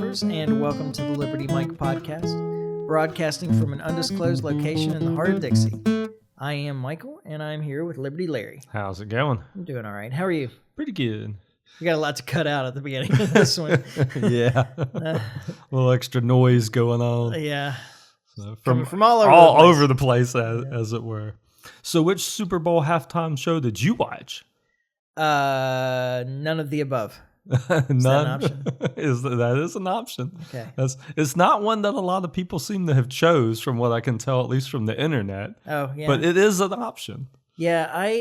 listeners, and welcome to the Liberty Mike podcast, broadcasting from an undisclosed location in the heart of Dixie. I am Michael, and I'm here with Liberty Larry. How's it going? I'm doing all right. How are you? Pretty good. We got a lot to cut out at the beginning of this one. Yeah. A little extra noise going on. Yeah. So from all over the place, as it were. So which Super Bowl halftime show did you watch? None of the above. None? Is that an option? That is an option. Okay. It's not one that a lot of people seem to have chose, from what I can tell, at least from the internet. Oh, yeah. But it is an option. Yeah,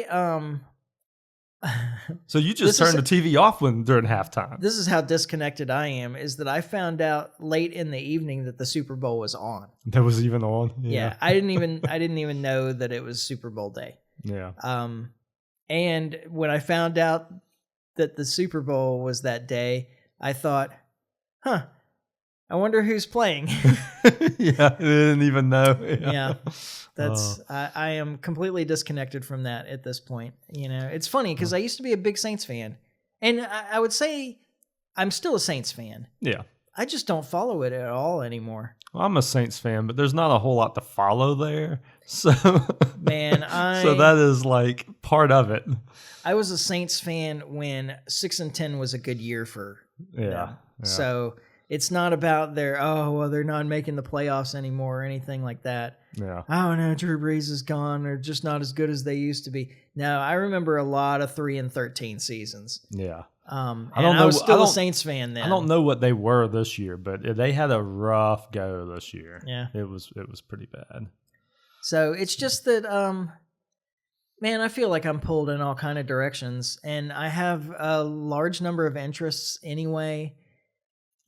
So you just turned the TV off during halftime. This is how disconnected I am, is that I found out late in the evening that the Super Bowl was on. That was even on? Yeah. I didn't even know that it was Super Bowl day. Yeah. And when I found out that the Super Bowl was that day, I thought, I wonder who's playing. Yeah, I didn't even know. Yeah. That's I am completely disconnected from that at this point. You know, it's funny because I used to be a big Saints fan, and I would say I'm still a Saints fan. Yeah. I just don't follow it at all anymore. Well, I'm a Saints fan, but there's not a whole lot to follow there. So, man, so that is like part of it. I was a Saints fan when 6-10 was a good year for them. Yeah. So it's not about they're not making the playoffs anymore or anything like that. Yeah. Oh no, Drew Brees is gone. They're just not as good as they used to be. No, I remember a lot of 3-13 seasons. Yeah. I was still a Saints fan then. I don't know what they were this year, but they had a rough go this year. Yeah. It was pretty bad. So it's just that, man, I feel like I'm pulled in all kind of directions, and I have a large number of interests anyway.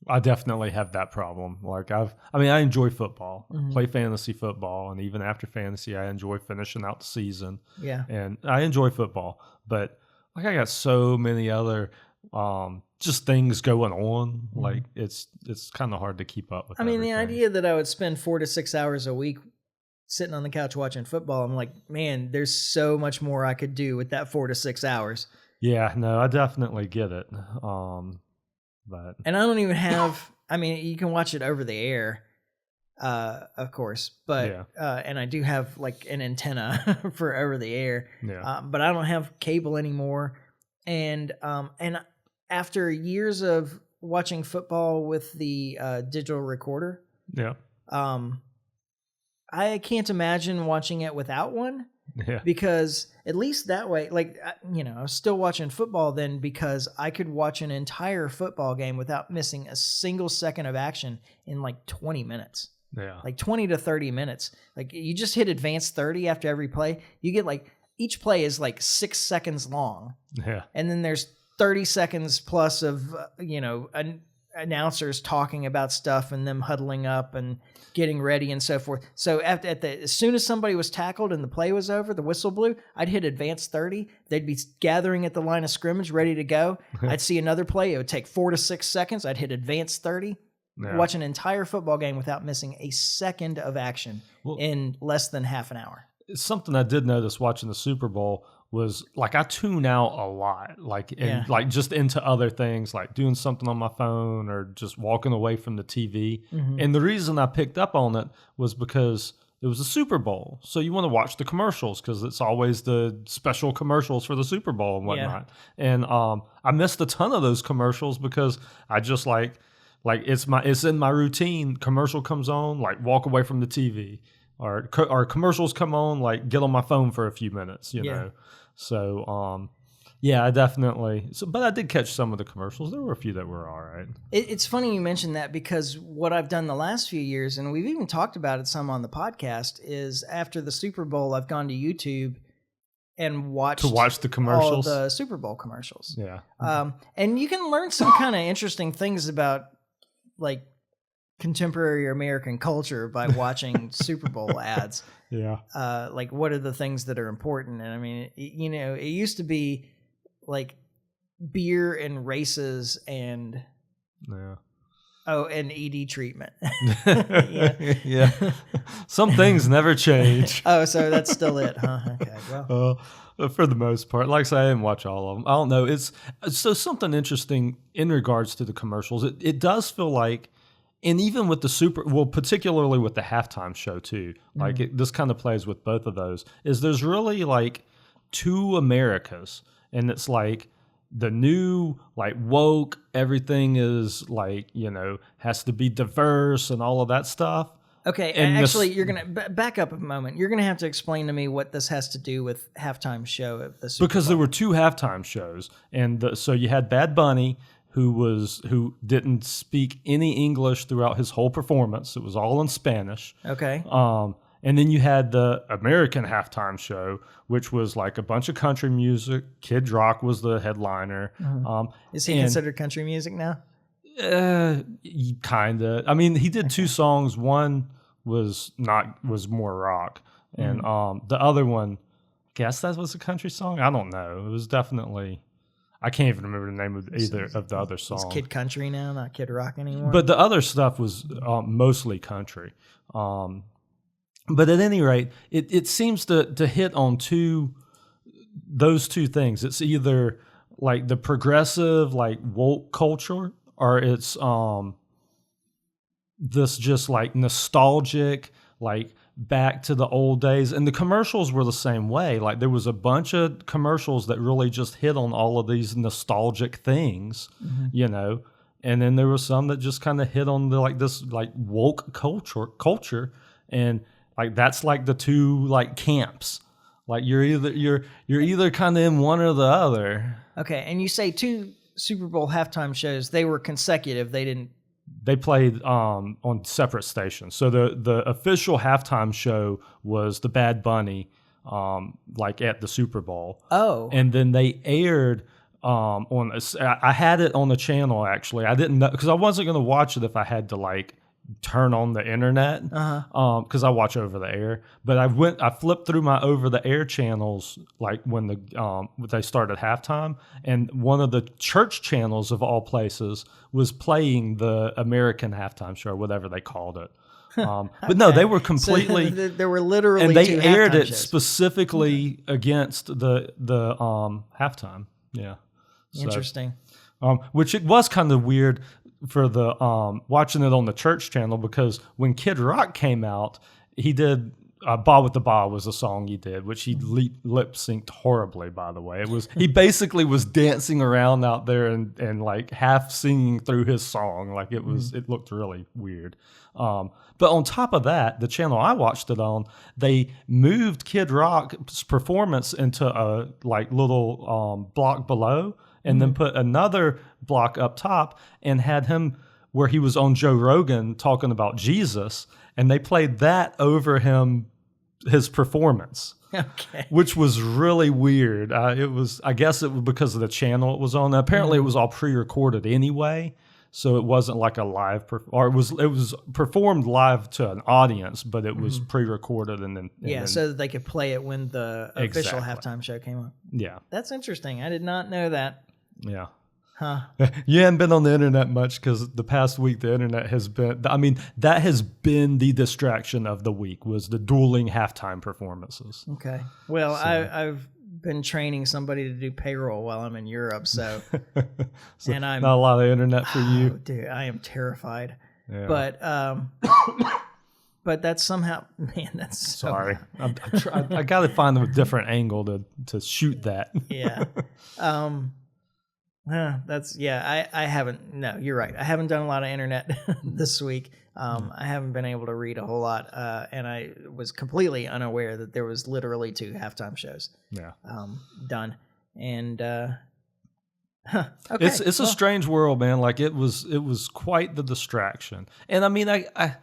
I definitely have that problem. Like I enjoy football, play fantasy football, and even after fantasy, I enjoy finishing out the season. Yeah. And I enjoy football, but like I got so many other just things going on. Like it's kind of hard to keep up with. The idea that I would spend 4 to 6 hours a week sitting on the couch watching football, I'm like, man, there's so much more I could do with that 4 to 6 hours. Yeah, no, I definitely get it. And I don't even have, you can watch it over the air, of course, but, and I do have like an antenna for over the air, but I don't have cable anymore. And after years of watching football with the digital recorder, I can't imagine watching it without one. Yeah. Because at least that way, I was still watching football then because I could watch an entire football game without missing a single second of action in like 20 minutes. Yeah. Like 20 to 30 minutes. Like you just hit advanced 30 after every play. You get like, each play is like 6 seconds long. Yeah. And then there's 30 seconds plus of, announcers talking about stuff and them huddling up and getting ready and so forth. So as soon as somebody was tackled and the play was over, the whistle blew, I'd hit advanced 30. They'd be gathering at the line of scrimmage, ready to go. I'd see another play. It would take 4 to 6 seconds. I'd hit advanced 30. Yeah. Watch an entire football game without missing a second of action in less than half an hour. Something I did notice watching the Super Bowl was like I tune out a lot, like just into other things, like doing something on my phone or just walking away from the TV. And the reason I picked up on it was because it was a Super Bowl, so you want to watch the commercials because it's always the special commercials for the Super Bowl and whatnot. Yeah. And I missed a ton of those commercials because I just like it's in my routine. Commercial comes on, like walk away from the TV. Or commercials come on, like get on my phone for a few minutes, you know. So, I definitely. But I did catch some of the commercials. There were a few that were all right. It's funny you mentioned that because what I've done the last few years, and we've even talked about it some on the podcast, is after the Super Bowl, I've gone to YouTube and watch the commercials, all the Super Bowl commercials. Yeah. And you can learn some kind of interesting things about like contemporary American culture by watching Super Bowl ads. Yeah. Like what are the things that are important? And it used to be like beer and races and Oh, and ED treatment. Yeah. Yeah. Some things never change. Oh, so that's still it, huh? Okay. Well, For the most part, like I say, I didn't watch all of them. I don't know. It's so something interesting in regards to the commercials. It does feel like, and even with the particularly with the halftime show too, like this kind of plays with both of those, is there's really like two Americas, and it's like the new, like, woke, everything is like, has to be diverse and all of that stuff. okay. And Actually, you're going to back up a moment. You're going to have to explain to me what this has to do with halftime show of the Super Because Bowl. there were two halftime shows, and so you had Bad Bunny, who didn't speak any English throughout his whole performance. It was all in Spanish. Okay. And then you had the American halftime show, which was like a bunch of country music. Kid Rock was the headliner. Is he considered country music now? Kind of. I mean, he did two songs. One was more rock, and the other one, I guess that was a country song. I don't know. It was definitely. I can't even remember the name of either of the other songs. He's Kid Country now, not Kid Rock anymore. But the other stuff was mostly country. But at any rate, it seems to hit on those two things. It's either like the progressive, like, woke culture, or it's this just like nostalgic, like, back to the old days. And the commercials were the same way. Like, there was a bunch of commercials that really just hit on all of these nostalgic things, and then there was some that just kind of hit on this like woke culture, and like that's like the two like camps. Like you're either kind of in one or the other. Okay, and you say two Super Bowl halftime shows. They were consecutive. They played on separate stations. So the official halftime show was the Bad Bunny, like at the Super Bowl. Oh, and then they aired I had it on the channel actually. I didn't know because I wasn't going to watch it if I had to like turn on the internet because I watch over the air. But I flipped through my over the air channels like when they started halftime, and one of the church channels of all places was playing the American halftime show, whatever they called it. But no, they were completely. So there were literally, and they two aired halftime it shows. specifically against the halftime. Yeah, Interesting. Which it was kind of weird for the watching it on the church channel, because when Kid Rock came out, he did "Ba with the Ba" was a song he did, which he lip synced horribly. By the way, he basically was dancing around out there and like half singing through his song, like it looked really weird. But on top of that, the channel I watched it on, they moved Kid Rock's performance into a like little block below, and then put another block up top and had him where he was on Joe Rogan talking about Jesus, and they played that over his performance. Okay. Which was really weird. I guess it was because of the channel it was on. Apparently it was all pre-recorded anyway, so it wasn't like a live or it was performed live to an audience, but it was pre-recorded and then so that they could play it when the official Exactly. halftime show came on. Yeah. That's interesting. I did not know that. Yeah. Huh. You haven't been on the internet much because the past week the internet has been, I mean, that has been the distraction of the week, was the dueling halftime performances. Okay. Well, I've been training somebody to do payroll while I'm in Europe, so, So and I'm not a lot of internet for you. Oh, dude, I am terrified. Yeah. But that's somehow, man, that's so, Sorry. I got to find a different angle to shoot that. Yeah. I haven't, no, you're right. I haven't done a lot of internet this week. I haven't been able to read a whole lot. And I was completely unaware that there was literally two halftime shows Yeah. done. And, okay. It's a strange world, man. Like it was quite the distraction. And I mean, I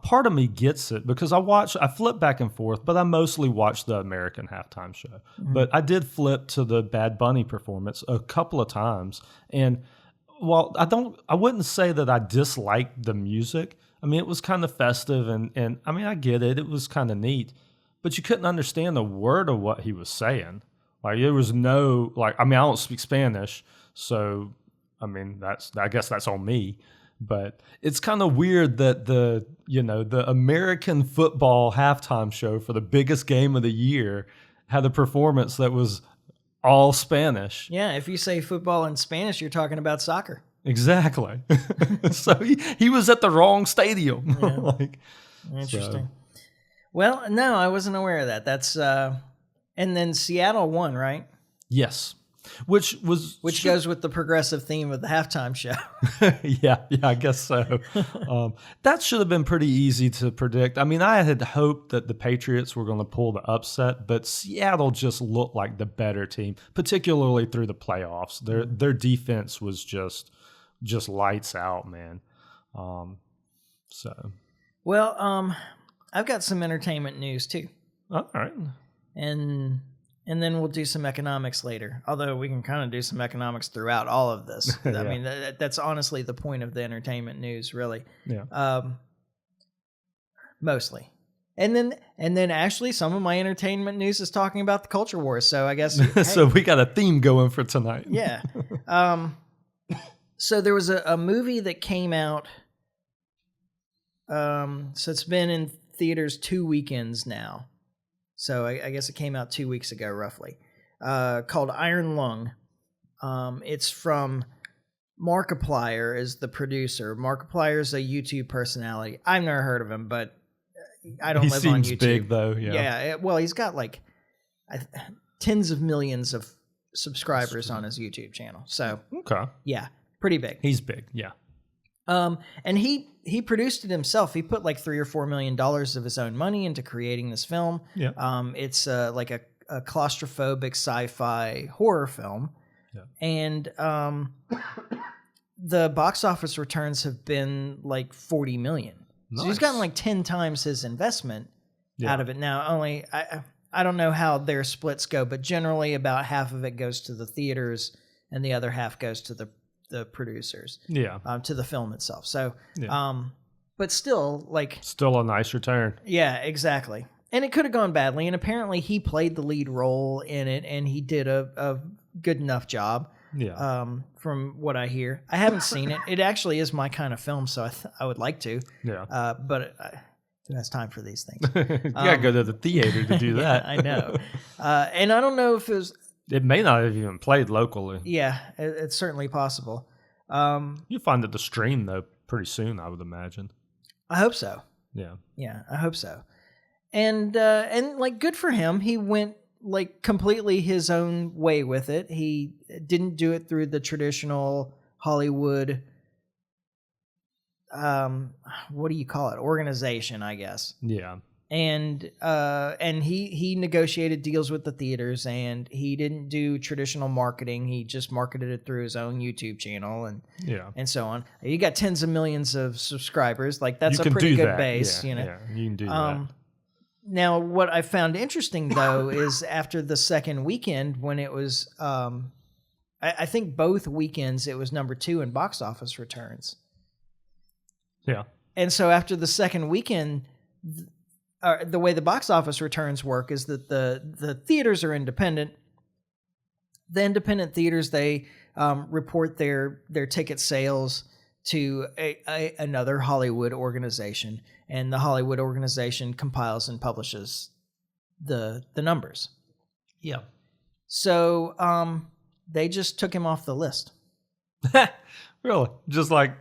part of me gets it because I flip back and forth, but I mostly watch the American halftime show. Mm-hmm. But I did flip to the Bad Bunny performance a couple of times. And while I wouldn't say that I disliked the music. I mean, it was kind of festive and I mean, I get it. It was kind of neat, but you couldn't understand a word of what he was saying. Like there was no, like, I mean, I don't speak Spanish, so I mean, I guess that's on me. But it's kind of weird that the American football halftime show for the biggest game of the year had a performance that was all Spanish. Yeah, if you say football in Spanish, you're talking about soccer. Exactly. So he was at the wrong stadium. Yeah. Interesting. So. Well, no, I wasn't aware of that. That's and then Seattle won, right? Yes. Which goes with the progressive theme of the halftime show. yeah, I guess so. That should have been pretty easy to predict. I mean, I had hoped that the Patriots were going to pull the upset, but Seattle just looked like the better team, particularly through the playoffs. Their defense was just lights out, man. Well, I've got some entertainment news too. All right. And then we'll do some economics later, although we can kind of do some economics throughout all of this. I mean, that's honestly the point of the entertainment news, really. Yeah. Mostly. And then actually some of my entertainment news is talking about the culture wars. So I guess so we got a theme going for tonight. Yeah. So there was a movie that came out. So it's been in theaters 2 weekends now. So I guess it came out 2 weeks ago, roughly, called Iron Lung. It's from Markiplier is the producer. Markiplier is a YouTube personality. I've never heard of him, but I don't live on YouTube. He seems big, though. Yeah. Well, he's got like tens of millions of subscribers on his YouTube channel. So, okay. Yeah, pretty big. He's big, yeah. And he produced it himself. He put like $3 or $4 million of his own money into creating this film. Yeah. It's like a claustrophobic sci-fi horror film. Yeah. And the box office returns have been like 40 million. Nice. So he's gotten like 10 times his investment out of it. Now, only I don't know how their splits go, but generally about half of it goes to the theaters and the other half goes to the producers, to the film itself. So, but still, still a nice return. Yeah, exactly. And it could have gone badly. And apparently, he played the lead role in it, and he did a good enough job. Yeah. From what I hear, I haven't seen it. It actually is my kind of film, so I would like to. Yeah. But who has time for these things? You gotta go to the theater to do that. I know. And I don't know if it was. It may not have even played locally. Yeah, it's certainly possible. You'll find it to stream, though, pretty soon, I would imagine. I hope so. Yeah. Yeah, I hope so. And like, good for him. He went, like, completely his own way with it. He didn't do it through the traditional Hollywood, what do you call it? Organization, I guess. Yeah. And he negotiated deals with the theaters, and he didn't do traditional marketing. He just marketed it through his own YouTube channel and so on. You got tens of millions of subscribers. Like, that's a pretty good base, you know. Yeah, you can do that. Now, what I found interesting, though, is after the second weekend, when it was, I think both weekends it was number 2 in box office returns. Yeah. And so after the second weekend, the way the box office returns work is that the theaters are independent. The independent theaters, they report their ticket sales to another Hollywood organization, and the Hollywood organization compiles and publishes the numbers. Yeah. So they just took him off the list. Really? Just like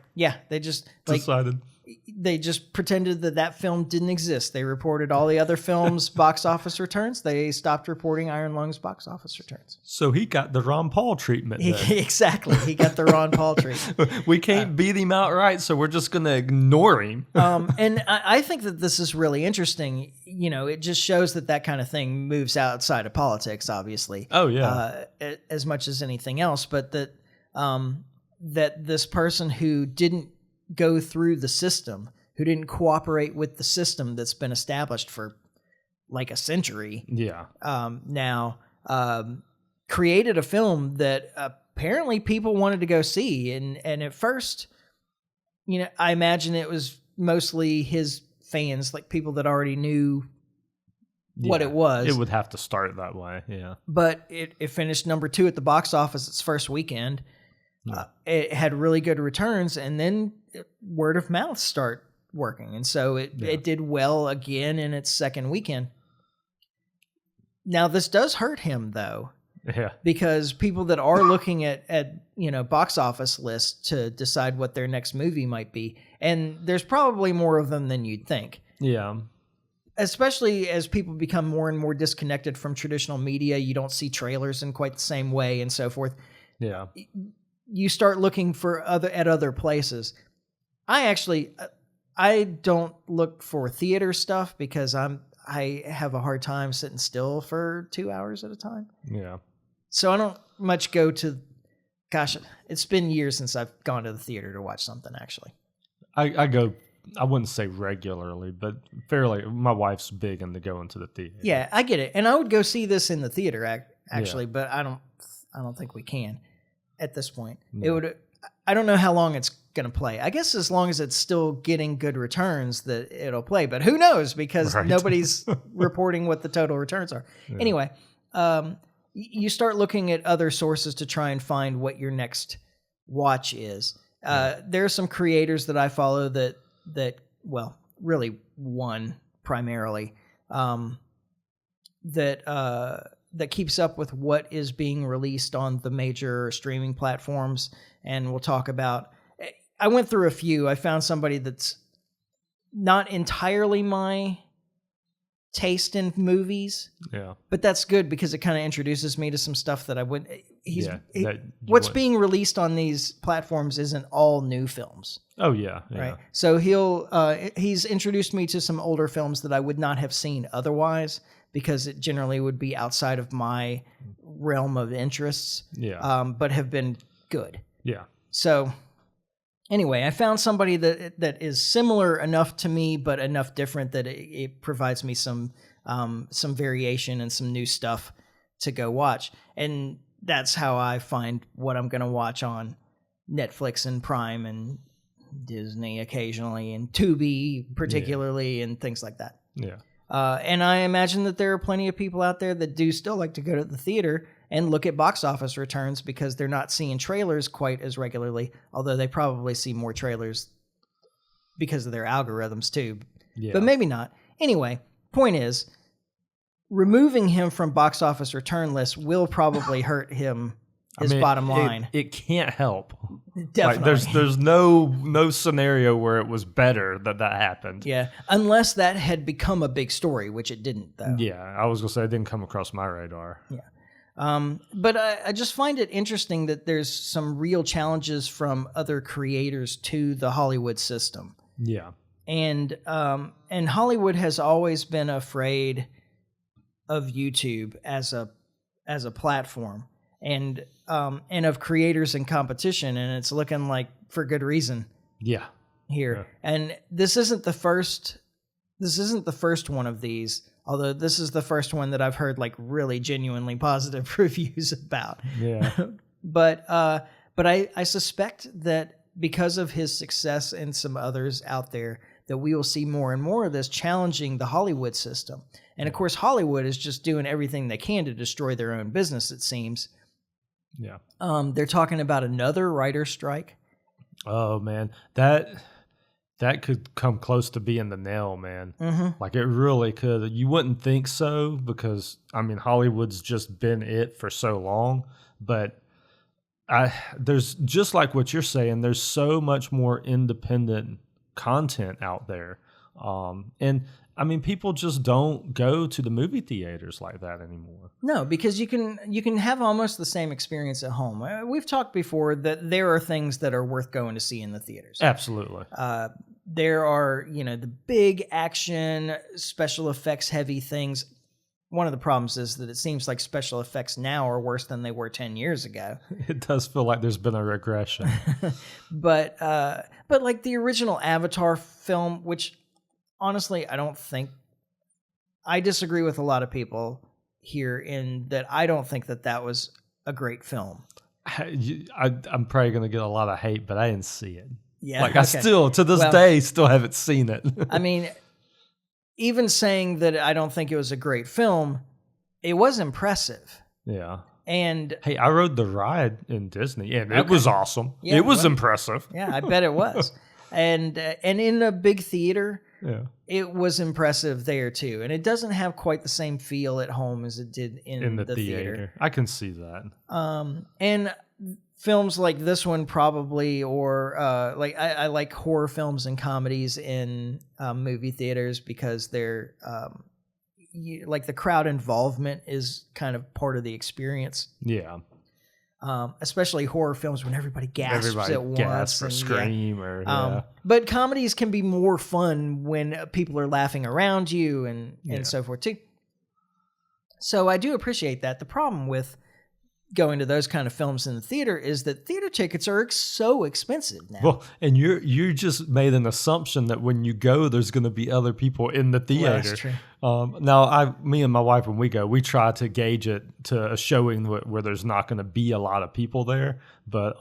they just decided. They just pretended that film didn't exist. They reported all the other films' box office returns. They stopped reporting Iron Lung's box office returns. So he got the Ron Paul treatment. Exactly. He got the Ron Paul treatment. We can't beat him outright, so we're just going to ignore him. And I think that this is really interesting. You know, it just shows that kind of thing moves outside of politics, obviously. Oh, yeah. As much as anything else. But that this person who didn't go through the system, who didn't cooperate with the system that's been established for like a century. Yeah. Now created a film that apparently people wanted to go see. And at first, you know, I imagine it was mostly his fans, like people that already knew what it was. It would have to start that way. Yeah. But it finished number 2 at the box office its first weekend. It had really good returns, and then word of mouth start working. And so it did well again in its second weekend. Now, this does hurt him, though. Yeah. Because people that are looking at box office lists to decide what their next movie might be, and there's probably more of them than you'd think. Yeah. Especially as people become more and more disconnected from traditional media, you don't see trailers in quite the same way and so forth. Yeah. You start looking for other places. I don't look for theater stuff because I have a hard time sitting still for 2 hours at a time. Yeah. So I don't much go to, gosh, it's been years since I've gone to the theater to watch something, actually. I go, I wouldn't say regularly, but fairly. My wife's big into going to the theater. Yeah, I get it. And I would go see this in the theater, actually, but I don't think we can at this point. No. I don't know how long it's going to play. I guess as long as it's still getting good returns that it'll play, but who knows, because nobody's reporting what the total returns are. Yeah. Anyway, you start looking at other sources to try and find what your next watch is. There are some creators that I follow that really one primarily, that keeps up with what is being released on the major streaming platforms. And we'll talk about, I went through a few. I found somebody that's not entirely my taste in movies. Yeah. But that's good because it kind of introduces me to some stuff that I wouldn't. What's being released on these platforms isn't all new films. Oh yeah. Right. So he's introduced me to some older films that I would not have seen otherwise, because it generally would be outside of my realm of interests. Yeah. But have been good. Yeah. So anyway, I found somebody that is similar enough to me, but enough different that it provides me some variation and some new stuff to go watch. And that's how I find what I'm going to watch on Netflix and Prime and Disney occasionally and Tubi particularly and things like that. Yeah. And I imagine that there are plenty of people out there that do still like to go to the theater and look at box office returns because they're not seeing trailers quite as regularly, although they probably see more trailers because of their algorithms too. Yeah. But maybe not. Anyway, point is, removing him from box office return lists will probably hurt him, his bottom line. It can't help. Definitely. Like, there's no scenario where it was better that happened. Yeah, unless that had become a big story, which it didn't, though. Yeah, I was going to say it didn't come across my radar. Yeah. But I just find it interesting that there's some real challenges from other creators to the Hollywood system. Yeah. And Hollywood has always been afraid of YouTube as a platform and of creators and competition, and it's looking like for good reason. Yeah. Here. Yeah. And this isn't the first one of these. Although this is the first one that I've heard like really genuinely positive reviews about. Yeah. But I suspect that because of his success and some others out there, that we will see more and more of this challenging the Hollywood system. And of course, Hollywood is just doing everything they can to destroy their own business, it seems. Yeah. They're talking about another writer's strike. Oh man, that could come close to being the nail, man. Mm-hmm. Like it really could. You wouldn't think so because, Hollywood's just been it for so long. But there's, just like what you're saying, there's so much more independent content out there. And people just don't go to the movie theaters like that anymore. No, because you can have almost the same experience at home. We've talked before that there are things that are worth going to see in the theaters. Absolutely. There are, the big action, special effects heavy things. One of the problems is that it seems like special effects now are worse than they were 10 years ago. It does feel like there's been a regression. But like the original Avatar film, which honestly, I disagree with a lot of people here in that I don't think that was a great film. I'm probably going to get a lot of hate, but I didn't see it. Yeah. Like I still, to this day, still haven't seen it. Even saying that I don't think it was a great film, it was impressive. Yeah. And hey, I rode the ride in Disney, and it was awesome. Yeah, it was impressive. Yeah, I bet it was. And in a big theater, Yeah, it was impressive there too. And it doesn't have quite the same feel at home as it did in the theater. I can see that. And films like this one probably, or like I like horror films and comedies in movie theaters because they're like the crowd involvement is kind of part of the experience. Yeah. Especially horror films when everybody gasps at once. Gasp or scream or but comedies can be more fun when people are laughing around you and so forth too. So I do appreciate that. The problem with going to those kind of films in the theater is that theater tickets are so expensive now. Well, and you just made an assumption that when you go, there's going to be other people in the theater. Well, that's true. Now, me and my wife, when we go, we try to gauge it to a showing where there's not going to be a lot of people there. But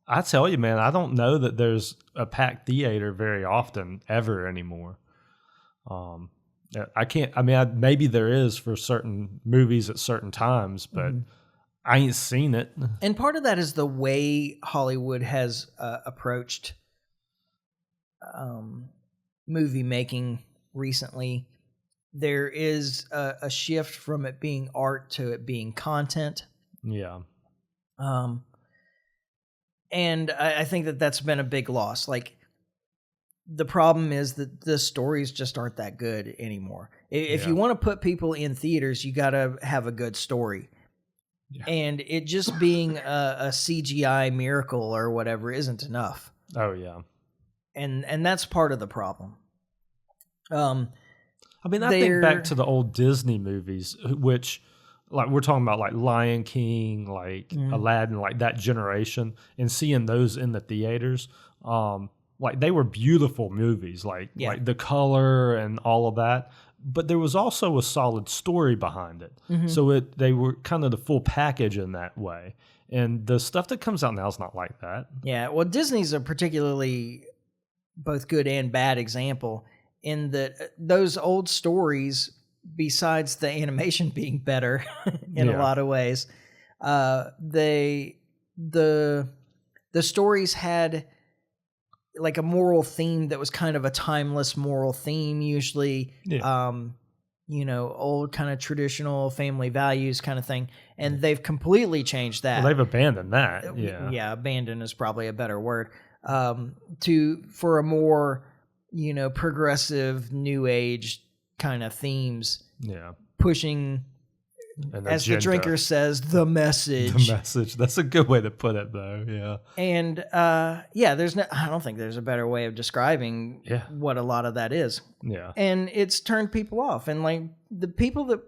I tell you, man, I don't know that there's a packed theater very often ever anymore. I can't. I mean, maybe there is for certain movies at certain times, but I ain't seen it. And part of that is the way Hollywood has approached movie making recently. There is a shift from it being art to it being content. Yeah. And I think that that's been a big loss. Like, the problem is that the stories just aren't that good anymore. If you want to put people in theaters, you got to have a good story. Yeah. And it just being a CGI miracle or whatever isn't enough. Oh, yeah. And that's part of the problem. I mean, I think back to the old Disney movies, which, like, we're talking about, like, Lion King, like, Aladdin, like, that generation, and seeing those in the theaters, like, they were beautiful movies, like the color and all of that. But there was also a solid story behind it. Mm-hmm. So they were kind of the full package in that way. And the stuff that comes out now is not like that. Yeah, well, Disney's a particularly both good and bad example in that those old stories, besides the animation being better in a lot of ways, the stories had like a moral theme that was kind of a timeless moral theme usually. Old kind of traditional family values kind of thing, and they've completely changed that. Well, they've abandoned that. Abandon is probably a better word. For a more progressive new age kind of themes, pushing, as the drinker says, the message. The message. That's a good way to put it, though. Yeah. And I don't think there's a better way of describing what a lot of that is. Yeah. And it's turned people off. And like the people that,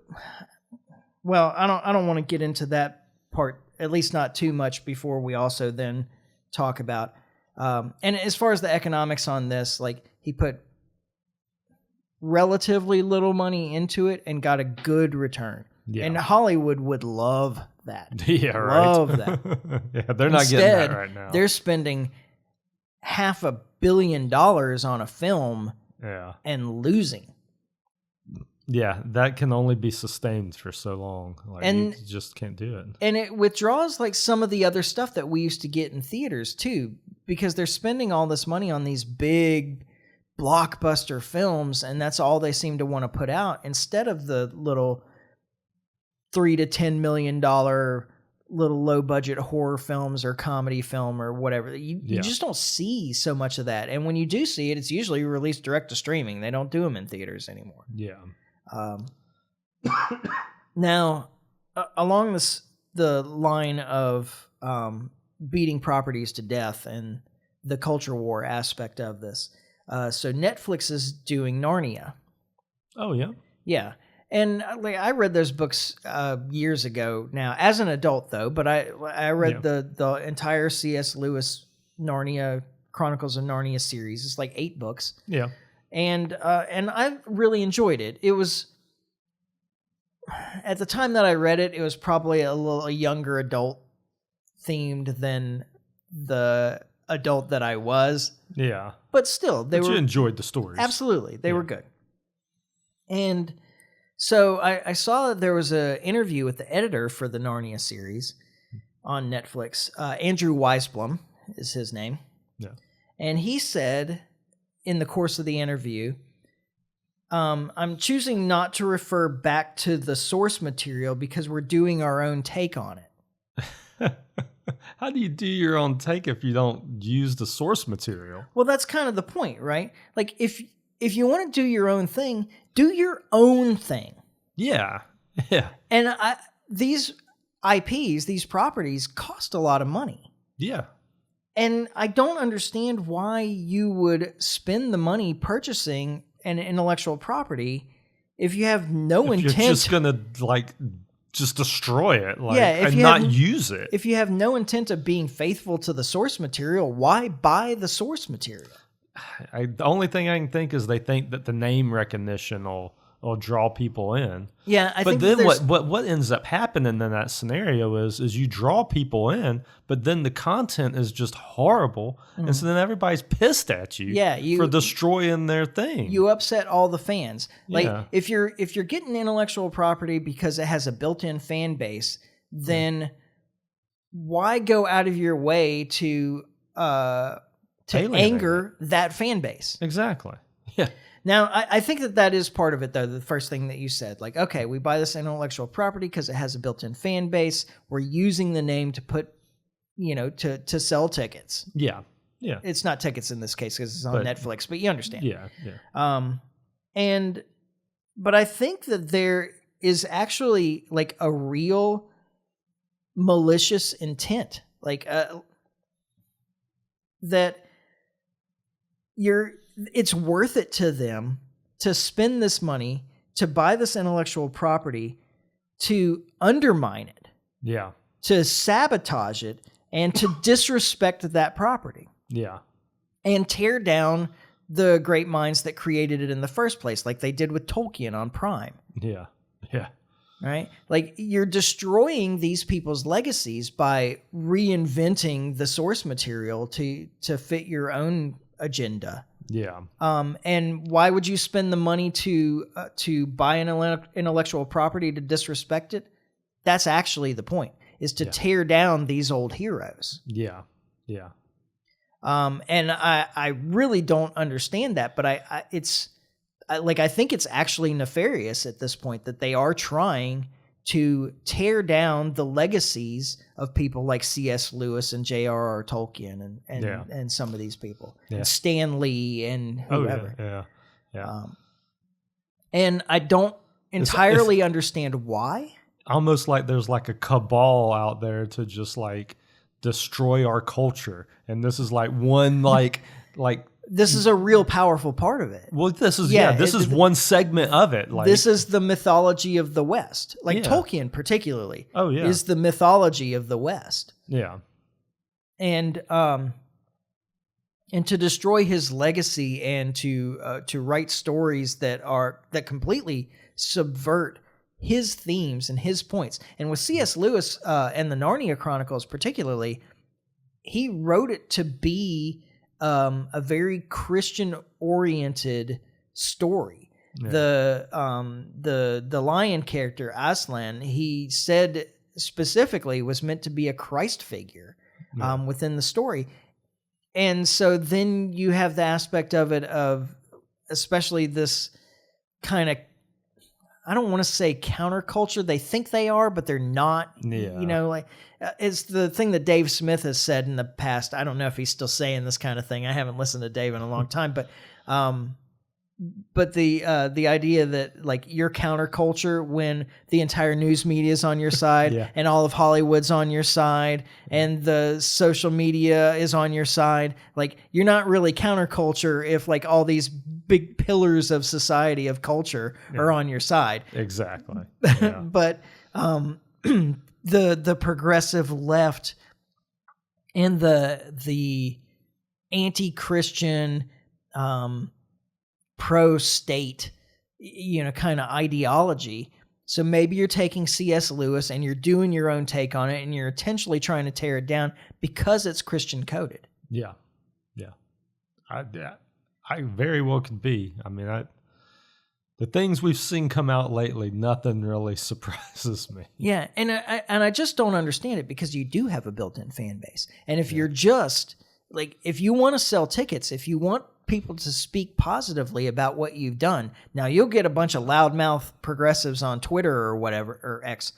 well, I don't want to get into that part, at least not too much, before we also then talk about. And as far as the economics on this, like he put relatively little money into it and got a good return. Yeah. And Hollywood would love that. Yeah, love that. They're not getting that right now. They're spending $500 million on a film and losing. Yeah, that can only be sustained for so long. Like, you just can't do it. And it withdraws like some of the other stuff that we used to get in theaters too, because they're spending all this money on these big blockbuster films, and that's all they seem to want to put out instead of the little $3 to $10 million little low budget horror films or comedy film or whatever. You just don't see so much of that. And when you do see it, it's usually released direct to streaming. They don't do them in theaters anymore. Yeah. Now, along the line of beating properties to death and the culture war aspect of this, so Netflix is doing Narnia. Oh, yeah? Yeah. And I read those books years ago now, as an adult though, but I read the entire C.S. Lewis Narnia, Chronicles of Narnia series. It's like 8 books. Yeah. And I really enjoyed it. It was, at the time that I read it, it was probably a younger adult themed than the adult that I was. Yeah. But still, you enjoyed the stories. Absolutely. They were good. And So I saw that there was an interview with the editor for the Narnia series on Netflix. Andrew Weisblum is his name. Yeah. And he said in the course of the interview, I'm choosing not to refer back to the source material because we're doing our own take on it. How do you do your own take if you don't use the source material? Well, that's kind of the point, right? Like if you want to do your own thing, do your own thing. Yeah. Yeah. And these IPs, these properties cost a lot of money. Yeah. And I don't understand why you would spend the money purchasing an intellectual property if you have no intent. You're just gonna just destroy it, and not use it. If you have no intent of being faithful to the source material, why buy the source material? The only thing I can think is they think that the name recognition will draw people in. Yeah, I think. But then what ends up happening in that scenario is you draw people in, but then the content is just horrible, and so then everybody's pissed at you, for destroying their thing. You upset all the fans. Like if you're getting intellectual property because it has a built-in fan base, then why go out of your way to anger that fan base? Exactly. Yeah. Now, I think that is part of it, though, the first thing that you said. Like, okay, we buy this intellectual property because it has a built-in fan base. We're using the name to put, to sell tickets. Yeah, yeah. It's not tickets in this case because it's on Netflix, but you understand. Yeah, yeah. But I think that there is actually, like, a real malicious intent. Like, that it's worth it to them to spend this money to buy this intellectual property, to undermine it, to sabotage it, and to disrespect that property, and tear down the great minds that created it in the first place, like they did with Tolkien on Prime. Yeah, yeah. Right? Like, you're destroying these people's legacies by reinventing the source material to fit your own agenda. Yeah. And why would you spend the money to buy an intellectual property to disrespect it? That's actually the point, is to tear down these old heroes. Yeah. Yeah. And I really don't understand that, but I think it's actually nefarious at this point that they are trying to tear down the legacies of people like C.S. Lewis and J.R.R. Tolkien and some of these people, and Stan Lee and whoever. Yeah. And I don't entirely understand why. Almost like there's like a cabal out there to just like destroy our culture, and this is like one like. This is a real powerful part of it. Well, this is one segment of it. Like, this is the mythology of the West. Like Tolkien particularly is the mythology of the West. Yeah. And to destroy his legacy and to write stories that completely subvert his themes and his points. And with C.S. Lewis and the Narnia Chronicles particularly, he wrote it to be a very Christian-oriented story. Yeah. The lion character Aslan, he said specifically, was meant to be a Christ figure within the story, and so then you have the aspect of it of especially this kind of, I don't want to say counterculture. They think they are, but they're not. Yeah. It's the thing that Dave Smith has said in the past. I don't know if he's still saying this kind of thing. I haven't listened to Dave in a long time, but the idea that like you're counterculture when the entire news media is on your side and all of Hollywood's on your side and the social media is on your side. Like, you're not really counterculture if like all these big pillars of society, of culture are on your side. Exactly. Yeah. But the progressive left and the anti-Christian pro-state, kind of ideology. So maybe you're taking C.S. Lewis and you're doing your own take on it, and you're intentionally trying to tear it down because it's Christian coded. Yeah. I very well could be. I mean, The things we've seen come out lately, nothing really surprises me. Yeah, and I just don't understand it, because you do have a built-in fan base. And if you're just, like, if you want to sell tickets, if you want people to speak positively about what you've done, now you'll get a bunch of loudmouth progressives on Twitter or whatever, or X,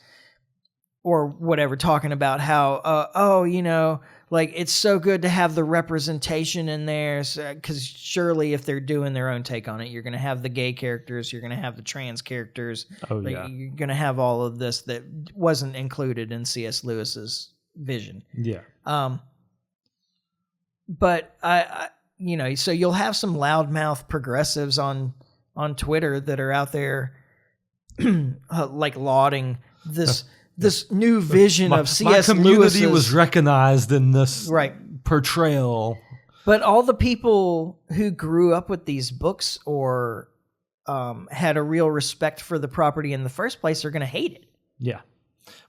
or whatever, talking about how, like, it's so good to have the representation in there, because surely if they're doing their own take on it, you're going to have the gay characters, you're going to have the trans characters, you're going to have all of this that wasn't included in C.S. Lewis's vision. Yeah. But so you'll have some loudmouth progressives on Twitter that are out there like lauding this new vision of C.S. Lewis. My community was recognized in this portrayal. But all the people who grew up with these books or had a real respect for the property in the first place are going to hate it. Yeah.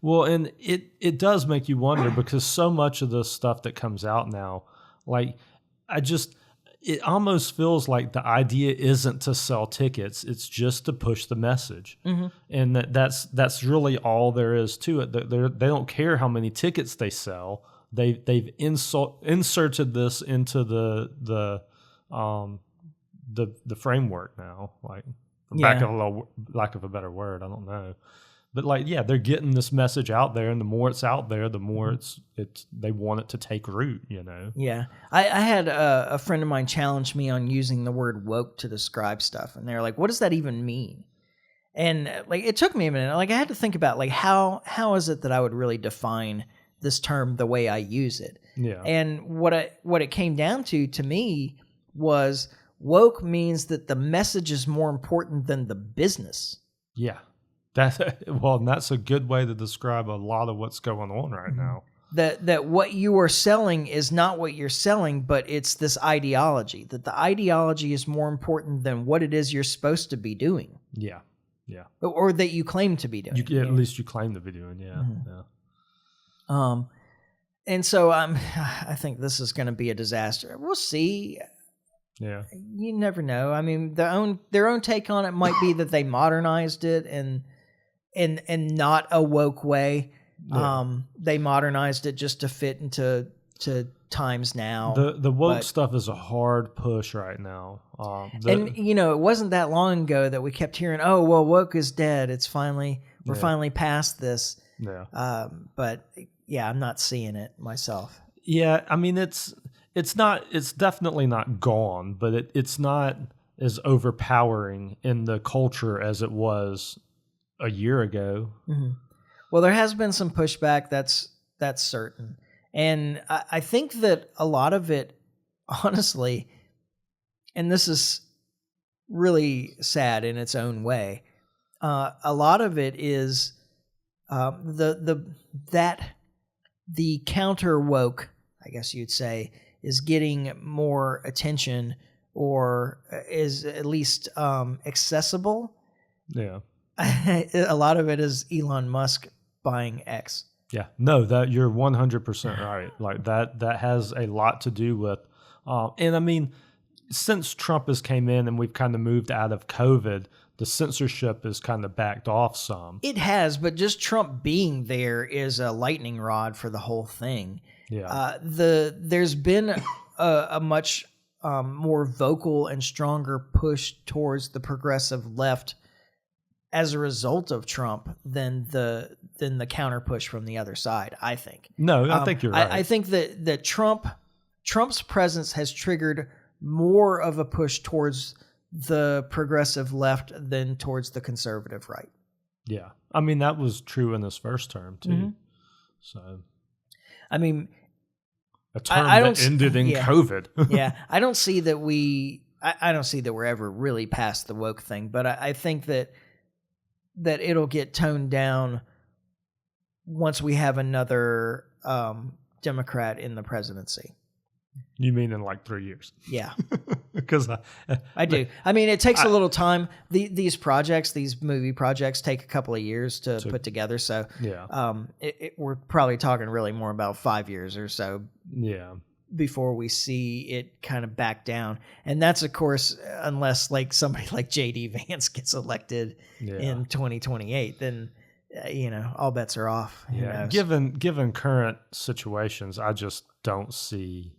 Well, and it does make you wonder, because so much of the stuff that comes out now, like, it almost feels like the idea isn't to sell tickets; it's just to push the message, and that's really all there is to it. They don't care how many tickets they sell. They've inserted this into the framework now, like, lack of a better word, I don't know. But, like, they're getting this message out there, and the more it's out there, the more it's they want it to take root, Yeah. I had a friend of mine challenge me on using the word woke to describe stuff, and they're like, what does that even mean? And, like, it took me a minute. Like, I had to think about, like, how is it that I would really define this term the way I use it? Yeah. And what it came down to me, was woke means that the message is more important than the business. Yeah. That's a good way to describe a lot of what's going on right now. That what you are selling is not what you're selling, but it's this ideology. That the ideology is more important than what it is you're supposed to be doing. Yeah, yeah. Or that you claim to be doing. At least you claim to be doing. Yeah, yeah. And so I think this is going to be a disaster. We'll see. Yeah. You never know. I mean, their own take on it might be that they modernized it and not a woke way. Yeah. They modernized it just to fit into times now. The woke stuff is a hard push right now. It wasn't that long ago that we kept hearing, "Oh, well, woke is dead. We're finally past this." Yeah. But I'm not seeing it myself. Yeah, I mean, it's definitely not gone, but it's not as overpowering in the culture as it was a year ago. Mm-hmm. Well, there has been some pushback, that's certain. And I think that a lot of it, honestly, and this is really sad in its own way, a lot of it is the counter woke, I guess you'd say, is getting more attention, or is at least accessible. Yeah. A lot of it is Elon Musk buying X. Yeah, no, that you're 100% right. Like that has a lot to do with, and I mean, since Trump has came in and we've kind of moved out of COVID, the censorship has kind of backed off some. It has, but just Trump being there is a lightning rod for the whole thing. Yeah. There's been a much more vocal and stronger push towards the progressive left as a result of Trump than the counter push from the other side, I think. No, I think you're right. I think that Trump's presence has triggered more of a push towards the progressive left than towards the conservative right. Yeah. I mean, that was true in his first term too. Mm-hmm. So, I mean, a term that ended in COVID. Yeah. I don't see that we're ever really past the woke thing, but I think that it'll get toned down once we have another Democrat in the presidency. You mean in like 3 years? Yeah. Because I do. I mean, it takes a little time. These movie projects take a couple of years to put together. So yeah. We're probably talking really more about 5 years or so. Yeah. before we see it kind of back down. And that's, of course, unless like somebody like J.D. Vance gets elected in 2028, then, all bets are off. Who knows? Given current situations, I just don't see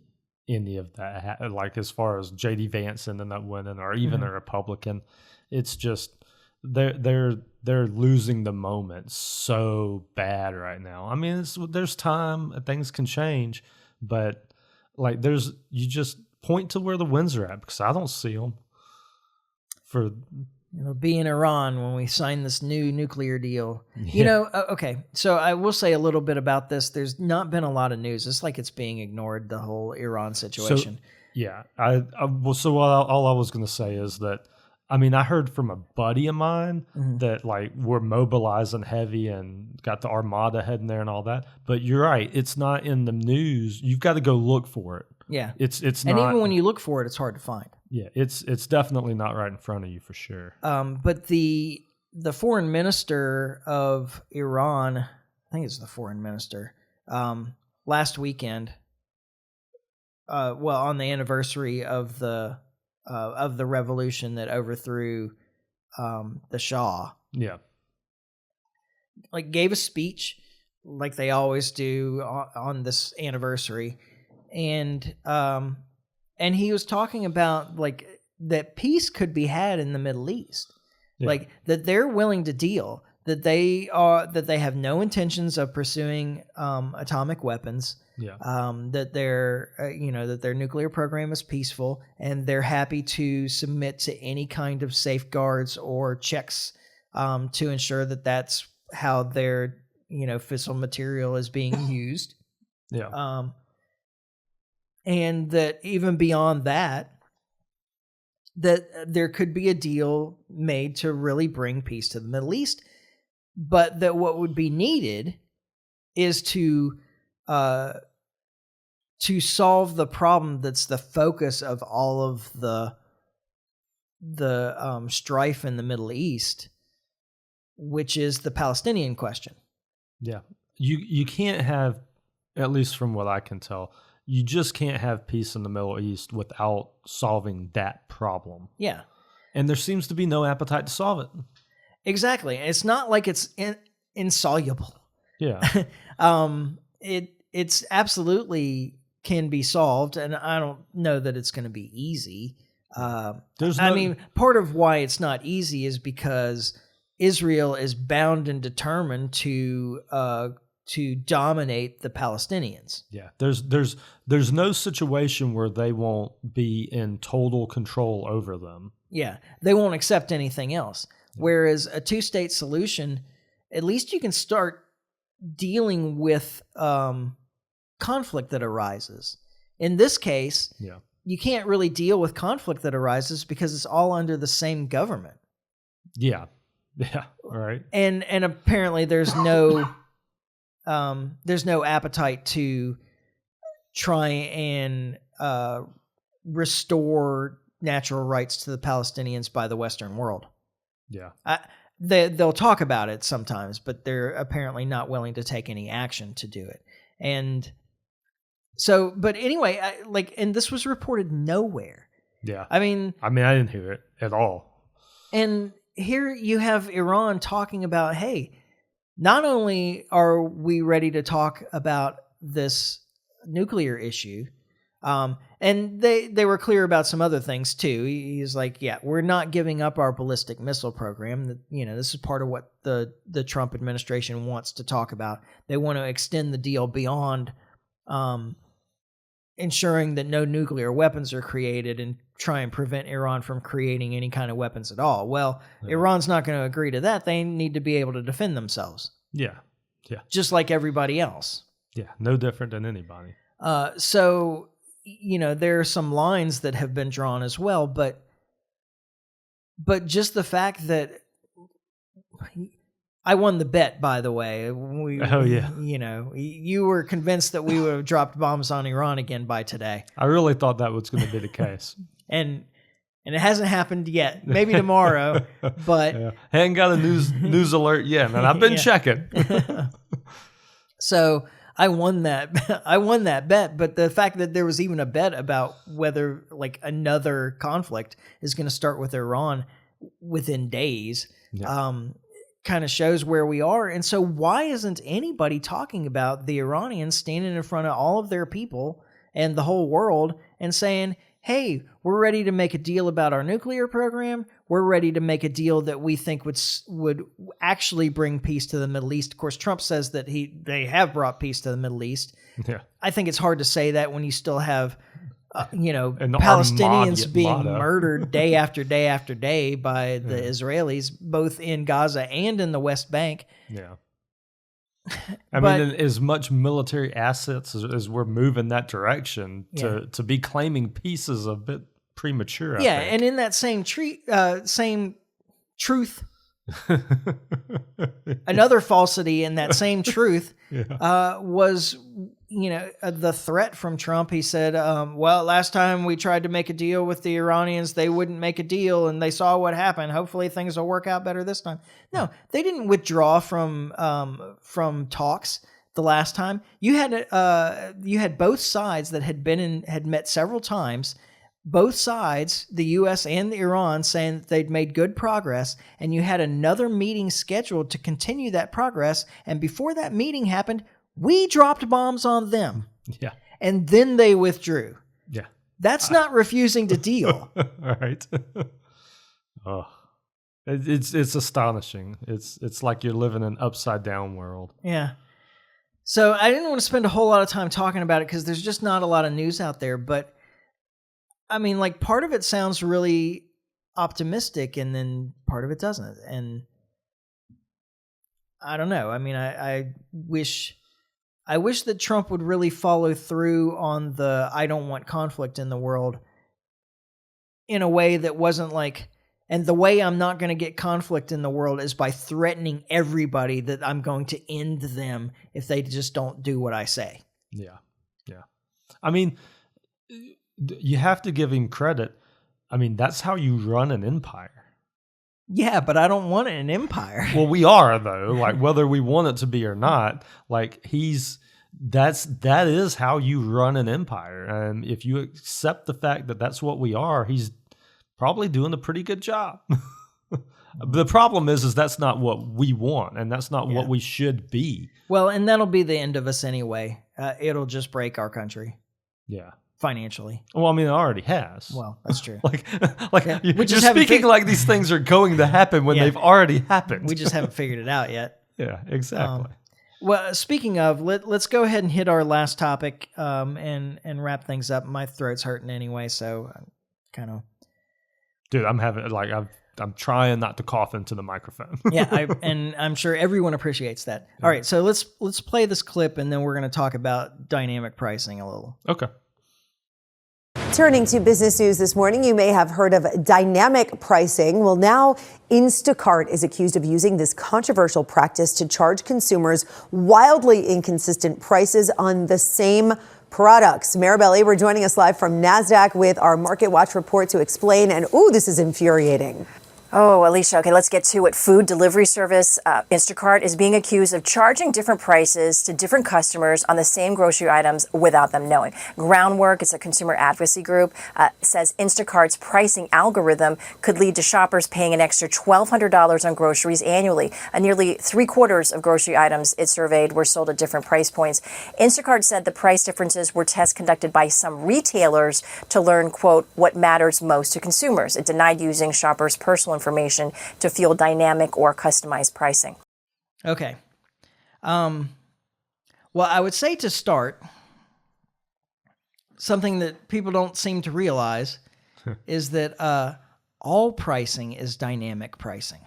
any of that. Like as far as J.D. Vance ending up winning, or even a Republican, it's just they're losing the moment so bad right now. I mean, there's time, things can change, but like you just point to where the wins are at, because I don't see them. It'll be in Iran when we sign this new nuclear deal. Yeah. Okay, so I will say a little bit about this. There's not been a lot of news. It's like it's being ignored, the whole Iran situation. So, yeah. All I was going to say is that, I mean, I heard from a buddy of mine that like we're mobilizing heavy and got the Armada heading there and all that. But you're right. It's not in the news. You've got to go look for it. Yeah. It's not. And even when you look for it, it's hard to find. Yeah. It's definitely not right in front of you for sure. But the foreign minister of Iran, I think it's the foreign minister, last weekend, on the anniversary of the revolution that overthrew the Shah. Yeah. Like gave a speech like they always do on this anniversary. And he was talking about like that peace could be had in the Middle East. Yeah. Like that they're willing to deal, that they have no intentions of pursuing atomic weapons. Yeah. That their nuclear program is peaceful, and they're happy to submit to any kind of safeguards or checks to ensure that that's how their fissile material is being used. Yeah. And that even beyond that, that there could be a deal made to really bring peace to the Middle East, but that what would be needed is to solve the problem that's the focus of all of the strife in the Middle East, which is the Palestinian question. Yeah. You can't have, at least from what I can tell, you just can't have peace in the Middle East without solving that problem. Yeah. And there seems to be no appetite to solve it. Exactly. It's not like it's insoluble. Yeah. It's absolutely can be solved, and I don't know that it's going to be easy. Part of why it's not easy is because Israel is bound and determined to dominate the Palestinians. Yeah, there's no situation where they won't be in total control over them. Yeah, they won't accept anything else. Whereas a two-state solution, at least you can start dealing with conflict that arises. In this case, you can't really deal with conflict that arises because it's all under the same government. Yeah. Yeah. All right. And apparently there's no appetite to try and restore natural rights to the Palestinians by the Western world. Yeah. They'll talk about it sometimes, but they're apparently not willing to take any action to do it. And so, but anyway, and this was reported nowhere. Yeah. I mean, I didn't hear it at all. And here you have Iran talking about, hey, not only are we ready to talk about this nuclear issue, and they were clear about some other things too. He's like, yeah, we're not giving up our ballistic missile program. This is part of what the Trump administration wants to talk about. They want to extend the deal beyond ensuring that no nuclear weapons are created and try and prevent Iran from creating any kind of weapons at all. Well, Iran's not going to agree to that. They need to be able to defend themselves. Yeah. Yeah. Just like everybody else. Yeah. No different than anybody. So, there are some lines that have been drawn as well, but just the fact that I won the bet, by the way. Oh, yeah. You were convinced that we would have dropped bombs on Iran again by today. I really thought that was going to be the case. And it hasn't happened yet. Maybe tomorrow, but... Yeah. Hadn't got a news alert yet, man. I've been checking. So, I won that. I won that bet. But the fact that there was even a bet about whether like another conflict is going to start with Iran within days, kind of shows where we are. And so why isn't anybody talking about the Iranians standing in front of all of their people and the whole world and saying, hey, we're ready to make a deal about our nuclear program. We're ready to make a deal that we think would actually bring peace to the Middle East. Of course, Trump says that they have brought peace to the Middle East. Yeah. I think it's hard to say that when you still have, Palestinians being murdered day after day after day by the Israelis, both in Gaza and in the West Bank. Yeah. I mean, as much military assets as we're moving that direction, to be claiming peace is a bit premature. I think. And in that same truth, another falsity in that same truth was, the threat from Trump. He said, well, last time we tried to make a deal with the Iranians, they wouldn't make a deal, and they saw what happened. Hopefully things will work out better this time. No, they didn't withdraw from talks the last time. You had both sides that had met several times, both sides, the U.S. and the Iran, saying that they'd made good progress, and you had another meeting scheduled to continue that progress, and before that meeting happened, we dropped bombs on them. Yeah. And then they withdrew. Yeah. That's not refusing to deal. All right. Oh. It's astonishing. It's like you're living in an upside down world. Yeah. So I didn't want to spend a whole lot of time talking about it because there's just not a lot of news out there. But I mean, like, part of it sounds really optimistic and then part of it doesn't. And I don't know. I mean, I wish that Trump would really follow through on the I don't want conflict in the world in a way that wasn't like, and the way I'm not going to get conflict in the world is by threatening everybody that I'm going to end them if they just don't do what I say. Yeah. Yeah. I mean, you have to give him credit. I mean, that's how you run an empire. Yeah, but I don't want an empire. Well, we are, though. Like, whether we want it to be or not, like, that is how you run an empire. And if you accept the fact that that's what we are, he's probably doing a pretty good job. The problem is that's not what we want, and that's not what we should be. Well, and that'll be the end of us anyway. It'll just break our country. Yeah. Financially. Well, I mean, it already has. Well, that's true. You're speaking like these things are going to happen when they've already happened. We just haven't figured it out yet. Yeah, exactly. Well, speaking of, let's go ahead and hit our last topic and wrap things up. My throat's hurting anyway, so I'm kind of. Dude, I'm trying not to cough into the microphone. And I'm sure everyone appreciates that. Yeah. All right, so let's play this clip, and then we're going to talk about dynamic pricing a little. Okay. Turning to business news this morning, you may have heard of dynamic pricing. Well, now Instacart is accused of using this controversial practice to charge consumers wildly inconsistent prices on the same products. Maribel Aber joining us live from NASDAQ with our Market Watch report to explain. And this is infuriating. Oh, Alicia, okay, let's get to it. Food delivery service Instacart is being accused of charging different prices to different customers on the same grocery items without them knowing. Groundwork, it's a consumer advocacy group, says Instacart's pricing algorithm could lead to shoppers paying an extra $1,200 on groceries annually. Nearly 3/4 of grocery items it surveyed were sold at different price points. Instacart said the price differences were tests conducted by some retailers to learn, quote, what matters most to consumers. It denied using shoppers' personal information to fuel dynamic or customized pricing. Okay. Well, I would say to start, something that people don't seem to realize is that all pricing is dynamic pricing.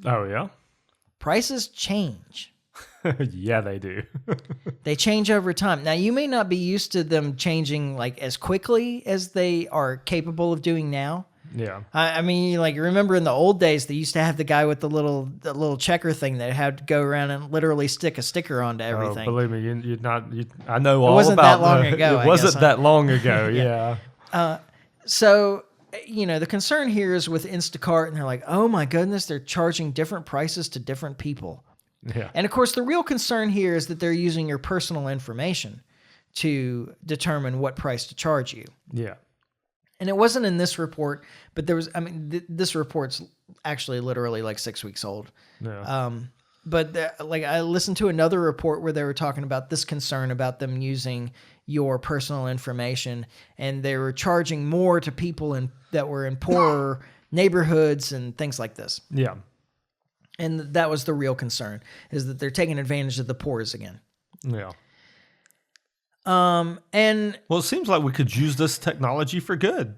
Oh, yeah? Prices change. Yeah, they do. They change over time. Now, you may not be used to them changing like as quickly as they are capable of doing now. Yeah. I mean, like, remember in the old days, they used to have the guy with the little checker thing that had to go around and literally stick a sticker onto everything. Oh, believe me, I know all about it. Wasn't that long ago. It wasn't that long ago, yeah. So, the concern here is with Instacart, and they're like, oh my goodness, they're charging different prices to different people. Yeah. And of course, the real concern here is that they're using your personal information to determine what price to charge you. Yeah. And it wasn't in this report, but there was, this report's actually literally like 6 weeks old. Yeah. But I listened to another report where they were talking about this concern about them using your personal information, and they were charging more to people that were in poorer neighborhoods and things like this. Yeah. And that was the real concern, is that they're taking advantage of the poor's again. Yeah. And Well, it seems like we could use this technology for good.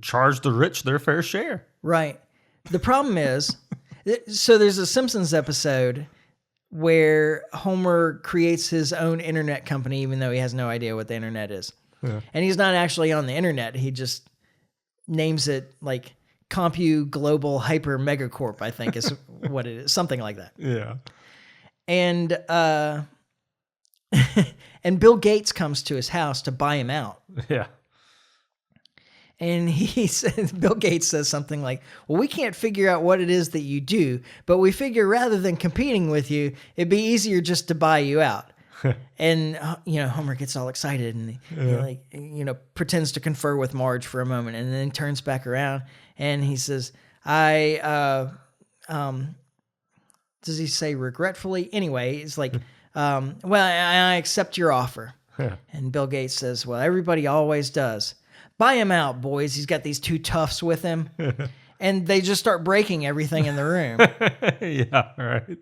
Charge the rich their fair share. right. The problem is, so there's a Simpsons episode where Homer creates his own internet company, even though he has no idea what the internet is. Yeah. And he's not actually on the internet. He just names it like Compu Global Hyper Megacorp, I think is what it is. Something like that. Yeah. And and Bill Gates comes to his house to buy him out. Yeah. And he says, Bill Gates says something like, well, we can't figure out what it is that you do, but we figure rather than competing with you, it'd be easier just to buy you out. And, Homer gets all excited and he pretends to confer with Marge for a moment and then turns back around and he says, does he say regretfully? Anyway, it's like, well, I accept your offer. And Bill Gates says, well, everybody always does. Buy him out, boys. He's got these two toughs with him. And they just start breaking everything in the room. Yeah, right.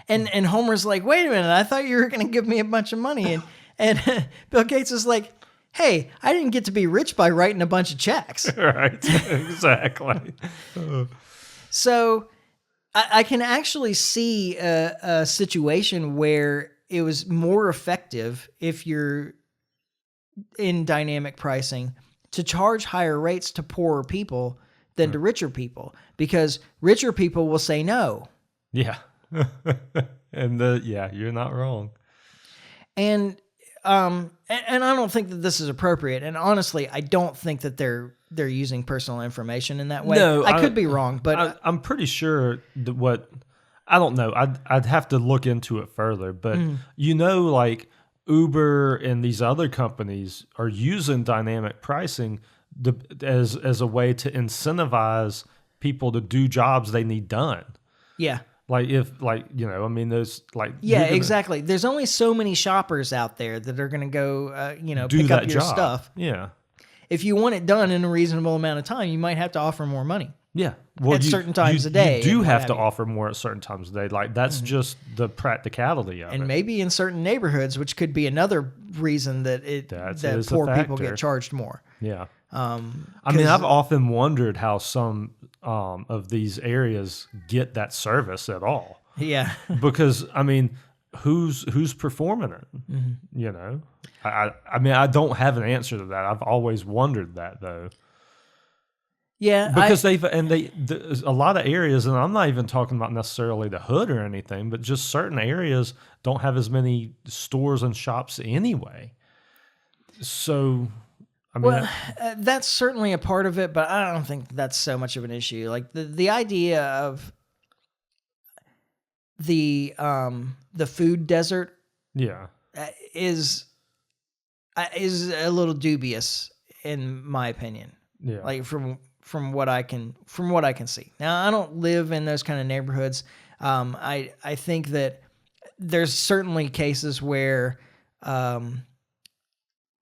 And Homer's like, wait a minute, I thought you were going to give me a bunch of money. And Bill Gates is like, hey, I didn't get to be rich by writing a bunch of checks. Right, exactly. So I can actually see a situation where it was more effective if you're in dynamic pricing to charge higher rates to poorer people than to richer people, because richer people will say no. Yeah. And you're not wrong. And I don't think that this is appropriate. And honestly, I don't think that they're using personal information in that way. No, I could be wrong, but I'm pretty sure that I don't know. I'd have to look into it further, but like Uber and these other companies are using dynamic pricing as a way to incentivize people to do jobs they need done. yeah. There's Exactly. There's only so many shoppers out there that are going to go, do pick that up your job. stuff. Yeah. If you want it done in a reasonable amount of time, you might have to offer more money. Yeah. At certain times a day You do and what have have to you. offer more at certain times a day. Like that's just the practicality of And it. maybe in certain neighborhoods, which could be another reason that Is poor a people factor. get charged more. Yeah. I've often wondered how some of these areas get that service at all. Yeah. Because who's performing it? Mm-hmm. I don't have an answer to that. I've always wondered that though. Yeah. Because there's a lot of areas, and I'm not even talking about necessarily the hood or anything, but just certain areas don't have as many stores and shops anyway. So, that's certainly a part of it, but I don't think that's so much of an issue. Like the idea of the food desert, yeah, is a little dubious in my opinion. yeah, Like from what I can see. Now I don't live in those kind of neighborhoods. I think that there's certainly cases where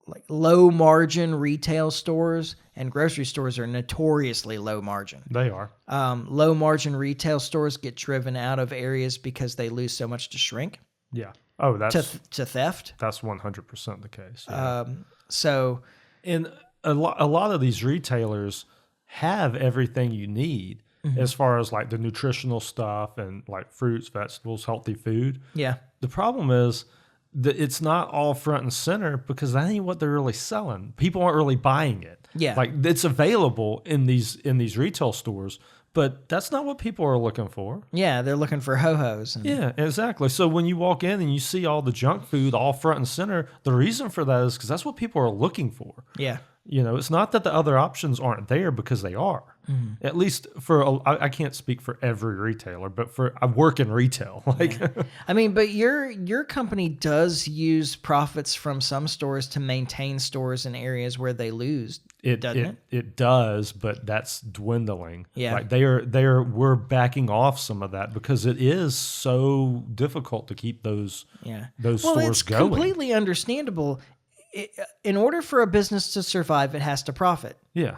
like low margin retail stores and grocery stores are notoriously low margin. they are. Low margin retail stores get driven out of areas because they lose so much to shrink, Yeah. Oh, that's to theft. that's 100% the case. Yeah. So And a lot of these retailers have everything you need as far as like the nutritional stuff and like fruits, vegetables, healthy food. yeah, The problem is that it's not all front and center because that ain't what they're really selling. People aren't really buying it. Yeah. Like it's available in these retail stores, but that's not what people are looking for. yeah, they're looking for ho-hos. And, Yeah, exactly. So when you walk in and you see all the junk food all front and center, the reason for that is because that's what people are looking for. yeah. It's not that the other options aren't there, because they are. At least I can't speak for every retailer, but I work in retail. I mean, but your company does use profits from some stores to maintain stores in areas where they lose, doesn't it? It does, but that's dwindling. Yeah. Like we're backing off some of that because it is so difficult to keep those stores it's going. Completely understandable. In order for a business to survive, it has to profit. Yeah.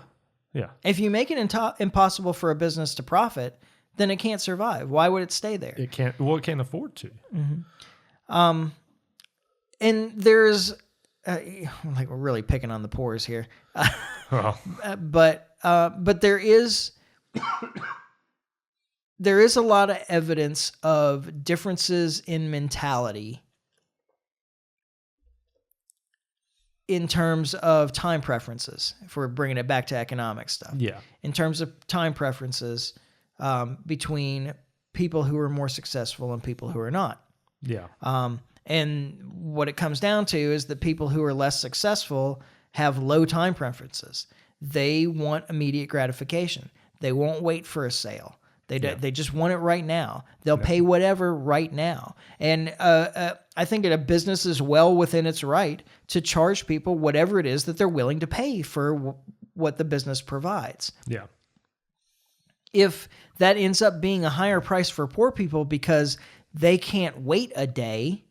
Yeah. If you make it impossible for a business to profit, then it can't survive. Why would it stay there? It can't. Well, it can't afford to. And there's, we're really picking on the poors here, but there is a lot of evidence of differences in mentality in terms of time preferences, if we're bringing it back to economic stuff. Yeah. In terms of time preferences between people who are more successful and people who are not. Yeah. And what it comes down to is that people who are less successful have low time preferences. They want immediate gratification. They won't wait for a sale. They just want it right now. They'll pay whatever right now. And I think that a business is well within its right to charge people whatever it is that they're willing to pay for what the business provides. Yeah. If that ends up being a higher price for poor people because they can't wait a day,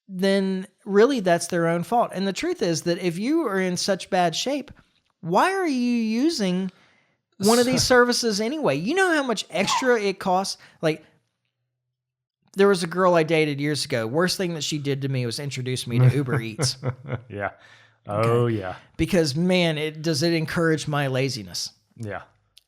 then really that's their own fault. And the truth is that if you are in such bad shape, why are you using one of these services anyway? You know how much extra it costs? Like, there was a girl I dated years ago. Worst thing that she did to me was introduce me to Uber Eats. Yeah. Oh, yeah. Because, man, does it encourage my laziness. Yeah.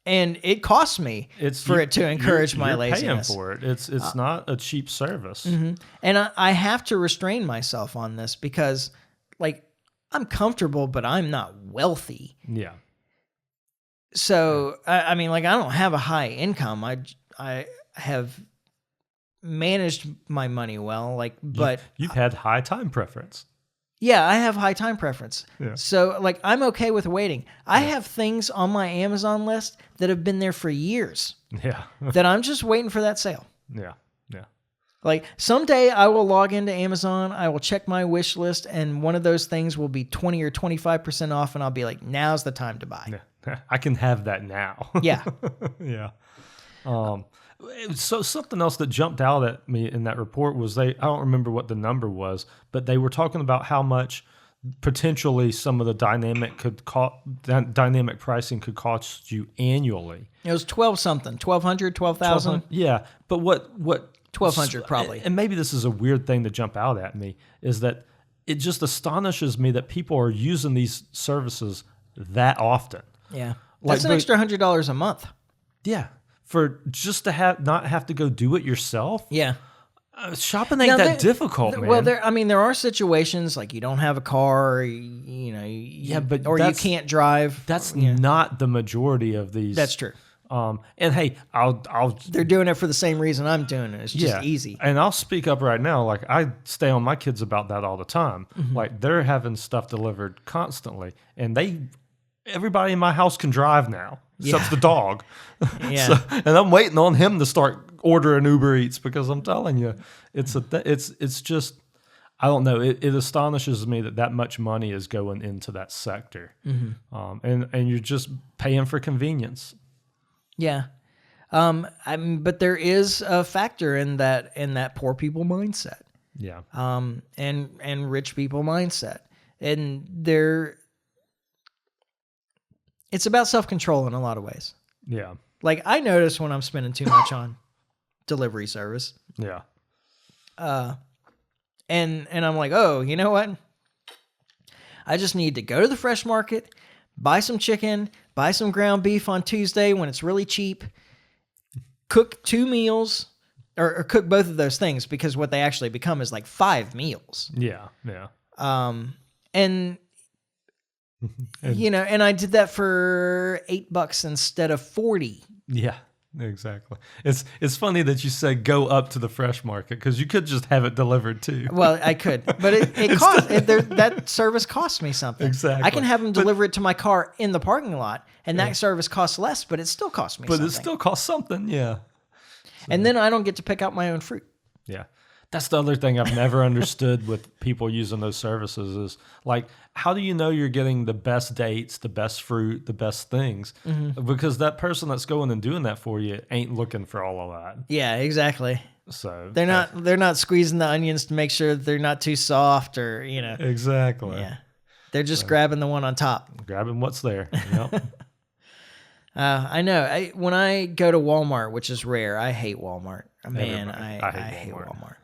And it costs me it to encourage my you're laziness. Paying for it. It's not a cheap service. Mm-hmm. And I have to restrain myself on this because, like, I'm comfortable, but I'm not wealthy. Yeah. So, I mean, like, I don't have a high income. I have managed my money well, like, but you've had high time preference. Yeah, I have high time preference. Yeah. So, like, I'm okay with waiting. I have things on my Amazon list that have been there for years. Yeah. that I'm just waiting for that sale. Yeah. Yeah. Like, someday I will log into Amazon, I will check my wish list, and one of those things will be 20 or 25% off, and I'll be like, now's the time to buy. Yeah. I can have that now. Yeah. Yeah. So something else that jumped out at me in that report was I don't remember what the number was, but they were talking about how much potentially some of the dynamic pricing could cost you annually. It was 12 something, 1,200, 12,000. Yeah. But what 1,200 probably. And maybe this is a weird thing to jump out at me, is that it just astonishes me that people are using these services that often. Yeah. That's an extra $100 a month. Yeah. For just to not have to go do it yourself. Yeah. Shopping ain't that difficult, man. Well, there are situations like you don't have a car, or, you can't drive. That's not the majority of these. That's true. And hey, they're doing it for the same reason I'm doing it. It's just easy. And I'll speak up right now. Like, I stay on my kids about that all the time. Mm-hmm. Like, they're having stuff delivered constantly, and everybody in my house can drive now, except the dog. Yeah. And I'm waiting on him to start ordering Uber Eats, because I'm telling you, it's just, I don't know. It astonishes me that much money is going into that sector. Mm-hmm. And you're just paying for convenience. Yeah. But there is a factor in that poor people mindset. Yeah. And rich people mindset. And it's about self-control in a lot of ways. Yeah. Like, I notice when I'm spending too much on delivery service. Yeah. And I'm like, oh, you know what? I just need to go to the fresh market, buy some chicken, buy some ground beef on Tuesday when it's really cheap, cook 2 meals, or cook both of those things, because what they actually become is like 5 meals. Yeah. Yeah. And and I did that for $8 instead of $40. Yeah. exactly. It's funny that you say go up to the fresh market because you could just have it delivered too. Well, I could, but it costs. That service costs me something. Exactly. I can have them deliver it to my car in the parking lot, and that service costs less, but it still costs me something. But it still costs something, yeah. And then I don't get to pick out my own fruit. Yeah. That's the other thing I've never understood with people using those services is like, how do you know you're getting the best dates, the best fruit, the best things? Mm-hmm. Because that person that's going and doing that for you ain't looking for all of that. Yeah, exactly. So They're not squeezing the onions to make sure that they're not too soft or, exactly. Yeah. They're just grabbing the one on top. Grabbing what's there. Yep. I know. When I go to Walmart, which is rare, I hate Walmart. Man, I hate Walmart.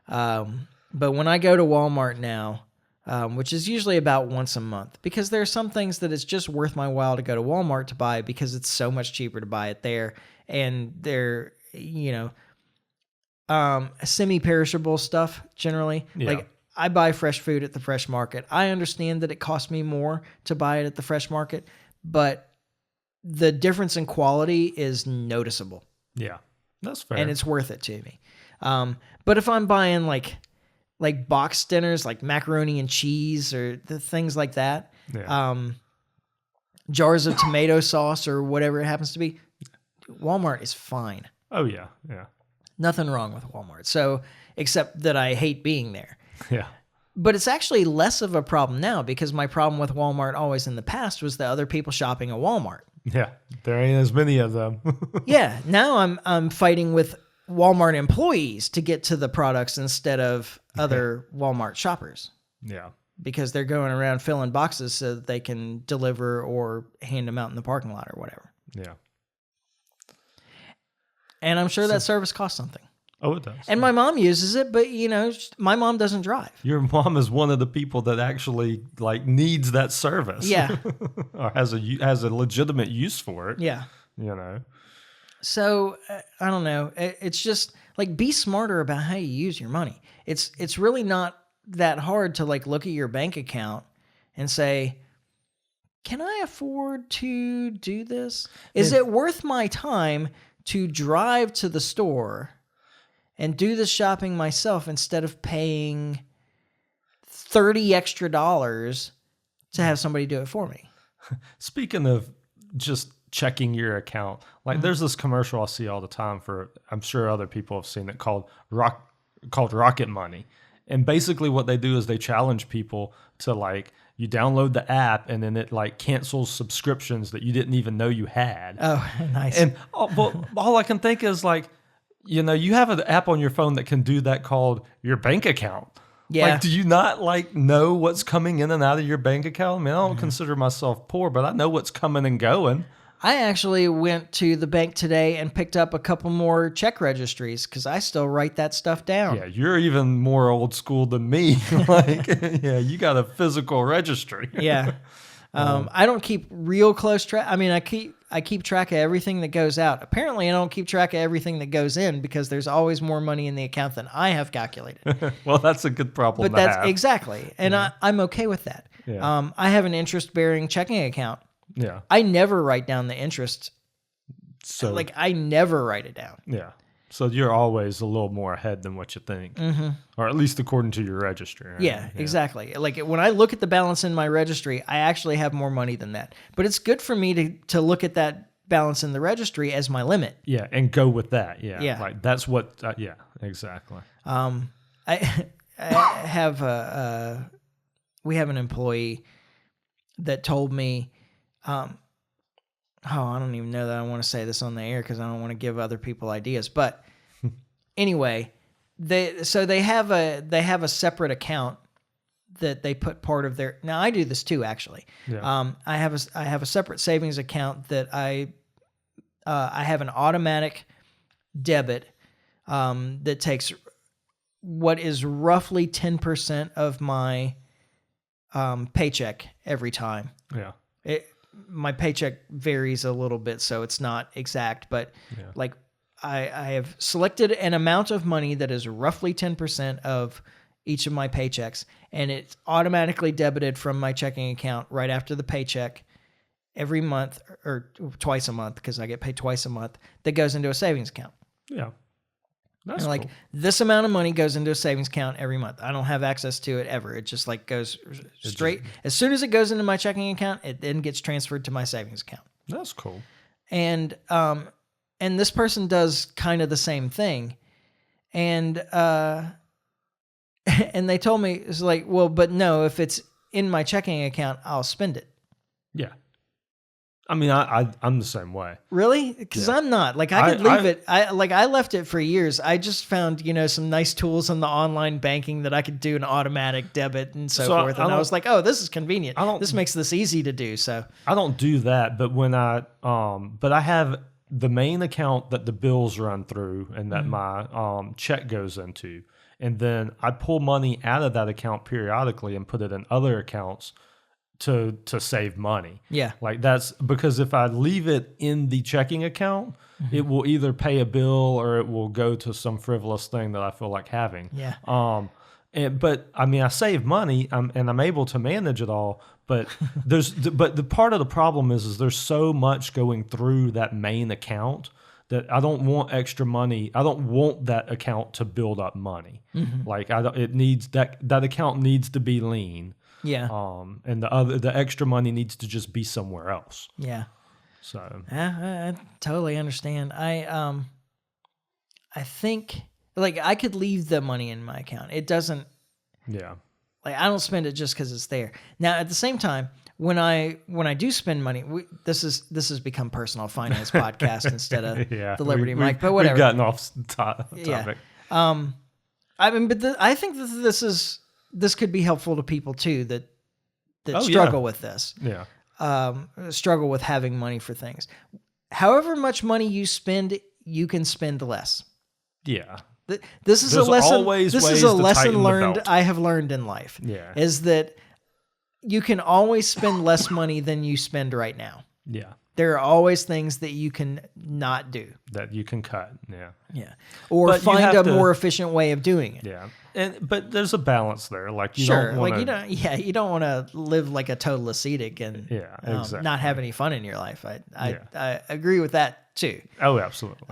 Yeah. But when I go to Walmart now, which is usually about once a month, because there are some things that it's just worth my while to go to Walmart to buy because it's so much cheaper to buy it there, and they're semi-perishable stuff generally. Yeah. Like I buy fresh food at the fresh market. I understand that it costs me more to buy it at the fresh market, but the difference in quality is noticeable. Yeah. That's fair. And it's worth it to me. But if I'm buying like box dinners, like macaroni and cheese or the things like that, jars of tomato sauce or whatever it happens to be, Walmart is fine. Oh, yeah. Yeah. Nothing wrong with Walmart. So, except that I hate being there. Yeah. But it's actually less of a problem now because my problem with Walmart always in the past was the other people shopping at Walmart. Yeah. There ain't as many of them. Yeah. Now I'm fighting with Walmart employees to get to the products instead of other Walmart shoppers. Yeah. Because they're going around filling boxes so that they can deliver or hand them out in the parking lot or whatever. Yeah. And I'm sure that service costs something. Oh, it does. And my mom uses it, but my mom doesn't drive. Your mom is one of the people that actually needs that service. Yeah. Or has a legitimate use for it. Yeah. So I don't know. It's just be smarter about how you use your money. It's really not that hard to look at your bank account and say, can I afford to do this? Is it worth my time to drive to the store and do the shopping myself instead of paying $30 extra to have somebody do it for me? Speaking of just checking your account, there's this commercial I see all the time for, I'm sure other people have seen it, called Rocket Money. And basically what they do is they challenge people to you download the app and then it cancels subscriptions that you didn't even know you had. Oh, nice. And all I can think is you have an app on your phone that can do that called your bank account. Yeah. Do you not know what's coming in and out of your bank account? I mean, I don't consider myself poor, but I know what's coming and going. I actually went to the bank today and picked up a couple more check registries because I still write that stuff down. Yeah, you're even more old school than me. You got a physical registry. Yeah. I don't keep real close track. I mean, I keep track of everything that goes out. Apparently, I don't keep track of everything that goes in because there's always more money in the account than I have calculated. Well, that's a good problem But to that's have. exactly. And I'm okay with that. Yeah. I have an interest-bearing checking account. Yeah. I never write down the interest. So I never write it down. Yeah. So you're always a little more ahead than what you think. Mm-hmm. Or at least according to your registry. Right? Yeah, exactly. When I look at the balance in my registry, I actually have more money than that. But it's good for me to look at that balance in the registry as my limit. Yeah, and go with that. Yeah. Yeah. That's what, yeah, exactly. I have we have an employee that told me, I don't even know that I want to say this on the air because I don't want to give other people ideas. But anyway, they have a separate account that they put part of their. Now I do this too, actually. Yeah. I have a separate savings account that I have an automatic debit that takes what is roughly 10% of my paycheck every time. Yeah. My paycheck varies a little bit, so it's not exact, but I have selected an amount of money that is roughly 10% of each of my paychecks, and it's automatically debited from my checking account right after the paycheck every month or twice a month, because I get paid twice a month, that goes into a savings account. Yeah. That's And like cool. this amount of money goes into a savings account every month. I don't have access to it ever. It just like goes straight. As soon as it goes into my checking account, it then gets transferred to my savings account. That's cool. And this person does kind of the same thing. And and they told me, it's like, well, but no, if it's in my checking account, I'll spend it. Yeah. I mean, I'm the same way. Really? Because I'm not. Like, I could leave it. I left it for years. I just found, some nice tools on the online banking that I could do an automatic debit and so forth. And I was like, oh, this is convenient. This makes this easy to do. So I don't do that. But when but I have the main account that the bills run through and that my check goes into. And then I pull money out of that account periodically and put it in other accounts to save money. Yeah. Like that's because if I leave it in the checking account, it will either pay a bill or it will go to some frivolous thing that I feel like having. Yeah. But I mean, I save money and I'm able to manage it all. But but the part of the problem is there's so much going through that main account that I don't want extra money. I don't want that account to build up money. Like it needs that account needs to be lean. Yeah. And the extra money needs to just be somewhere else. Yeah. So I totally understand. I think like I could leave the money in my account. It doesn't. Yeah. Like I don't spend it just because it's there. Now at the same time, when I do spend money, this has become personal finance podcast instead of the Liberty Mic. But whatever. We've gotten off topic. Yeah. I mean, but I think that this could be helpful to people too that struggle with this. Yeah. Struggle with having money for things. However much money you spend, you can spend less. Yeah. This is There's a lesson. always This ways is a to lesson tighten the learned. belt. I have learned in life. Yeah. Is that you can always spend less money than you spend right now. Yeah. There are always things that you can not do. That you can cut. Yeah. Yeah. Or But you find have a to- more efficient way of doing it. Yeah. But there's a balance there. Like you Sure. don't want Like you don't want to live like a total ascetic and Yeah, exactly. not have any fun in your life. I Yeah. agree with that too. Oh, absolutely.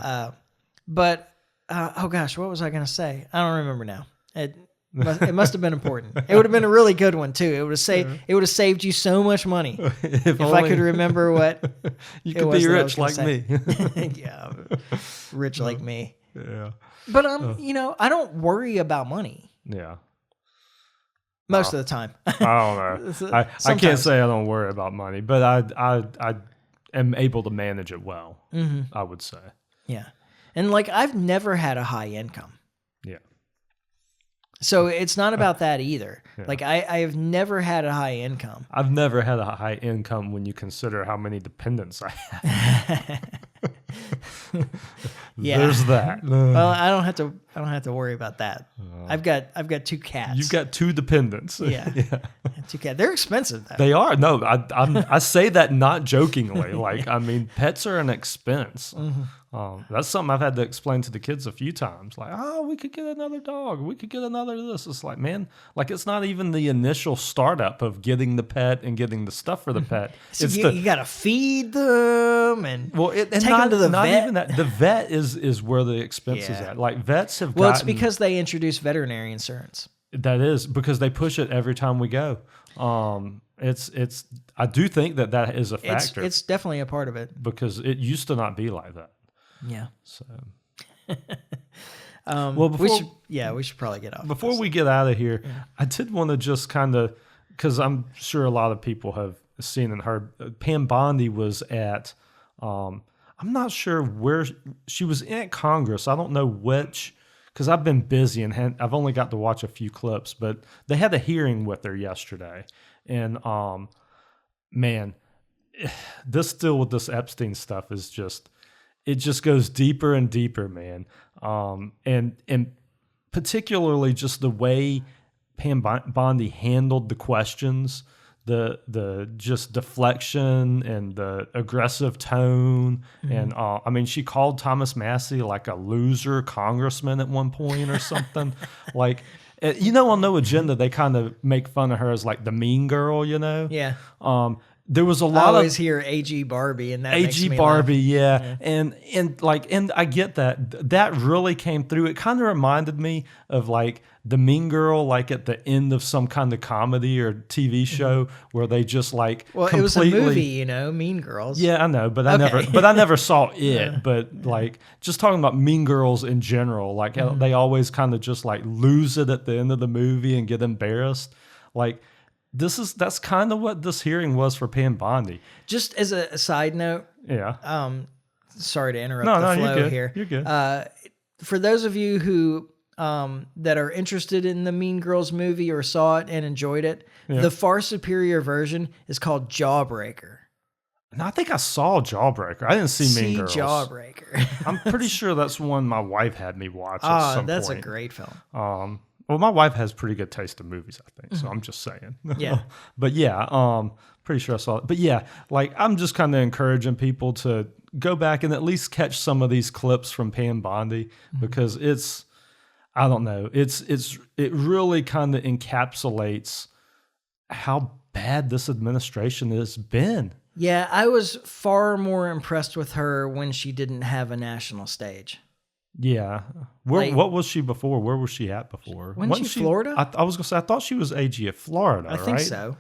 But oh gosh, what was I going to say? I don't remember now. It must have been important. It would have been a really good one too. It would have saved you so much money if I could remember what you it could was be that I rich was like gonna me. yeah, rich like me. Yeah. But I don't worry about money Yeah. most of the time. I don't know. I can't Sometimes. say I don't worry about money, but I am able to manage it well. I would say. Yeah, and like I've never had a high income. Yeah. So it's not about that either. Like I have never had a high income. I've never had a high income when you consider how many dependents I have. Yeah. There's that. Well, I don't have to worry about that. I've got 2 cats. You've got 2 dependents. Yeah. 2 cats. They're expensive though. They are. No, I say that not jokingly. Like, I mean, pets are an expense. That's something I've had to explain to the kids a few times. Like, we could get another dog. We could get another this. It's like, man, like it's not even the initial startup of getting the pet and getting the stuff for the pet. So It's you got to feed them and and take not, them to the not vet. even that. The vet is where the expense is Yeah. at. Like vets have Well, it's gotten- because they introduced veterinary insurance. that is because they push it every time we go. It's I do think that is a factor It's definitely a part of it. because it used to not be like that. Yeah. So Well, we should probably get off. before we get out of here, I did want to just kind of, because I'm sure a lot of people have seen and heard, Pam Bondi was at, I'm not sure where, she was in Congress. I don't know which, because I've been busy and I've only got to watch a few clips, but they had a hearing with her yesterday. And man, this still with this Epstein stuff is just, it just goes deeper and deeper, man. And particularly just the way Pam Bondi handled the questions, the just deflection and the aggressive tone. And I mean, she called Thomas Massey like a loser congressman at one point or something. Like, on No Agenda, they kind of make fun of her as like the mean girl, Yeah. there was a I lot always of hear AG Barbie, and that makes AG me Barbie, laugh. yeah. And I get that. That really came through. It kind of reminded me of like the Mean Girl, like at the end of some kind of comedy or TV show where they just like Well, it was a movie, Mean Girls. Yeah, I know, but I never saw it. But like just talking about Mean Girls in general, like how they always kind of just like lose it at the end of the movie and get embarrassed. Like that's kind of what this hearing was for Pam Bondi. Just as a side note, Yeah. Sorry to interrupt No, the you're flow good. here. You're good. For those of you who that are interested in the Mean Girls movie or saw it and enjoyed it, the far superior version is called Jawbreaker. And I think I saw Jawbreaker. I didn't see Mean Girls. Jawbreaker. I'm pretty sure that's one my wife had me watch at some that's point. a great film. Well, my wife has pretty good taste in movies, I think. So I'm just saying. Yeah. But yeah, pretty sure I saw it. But yeah, like I'm just kind of encouraging people to go back and at least catch some of these clips from Pam Bondi because I don't know, it really kind of encapsulates how bad this administration has been. Yeah, I was far more impressed with her when she didn't have a national stage. Yeah. What was she before? Where was she at before? Wasn't she Florida? I was going to say, I thought she was AG at Florida, I think so.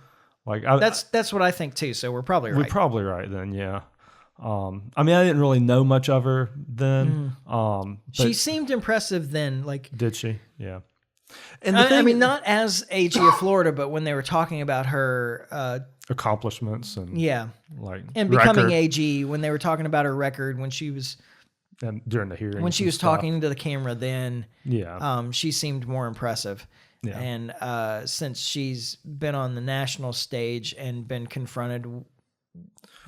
Like That's what I think too, so we're probably right. We're probably right then, yeah. I mean, I didn't really know much of her then. But She seemed impressive then. Like, did she? Yeah. And I mean, not as AG of Florida, but when they were talking about her accomplishments and like and becoming record. AG, when they were talking about her record when she was and during the hearing when she was talking to the camera, then she seemed more impressive. Yeah. And since she's been on the national stage and been confronted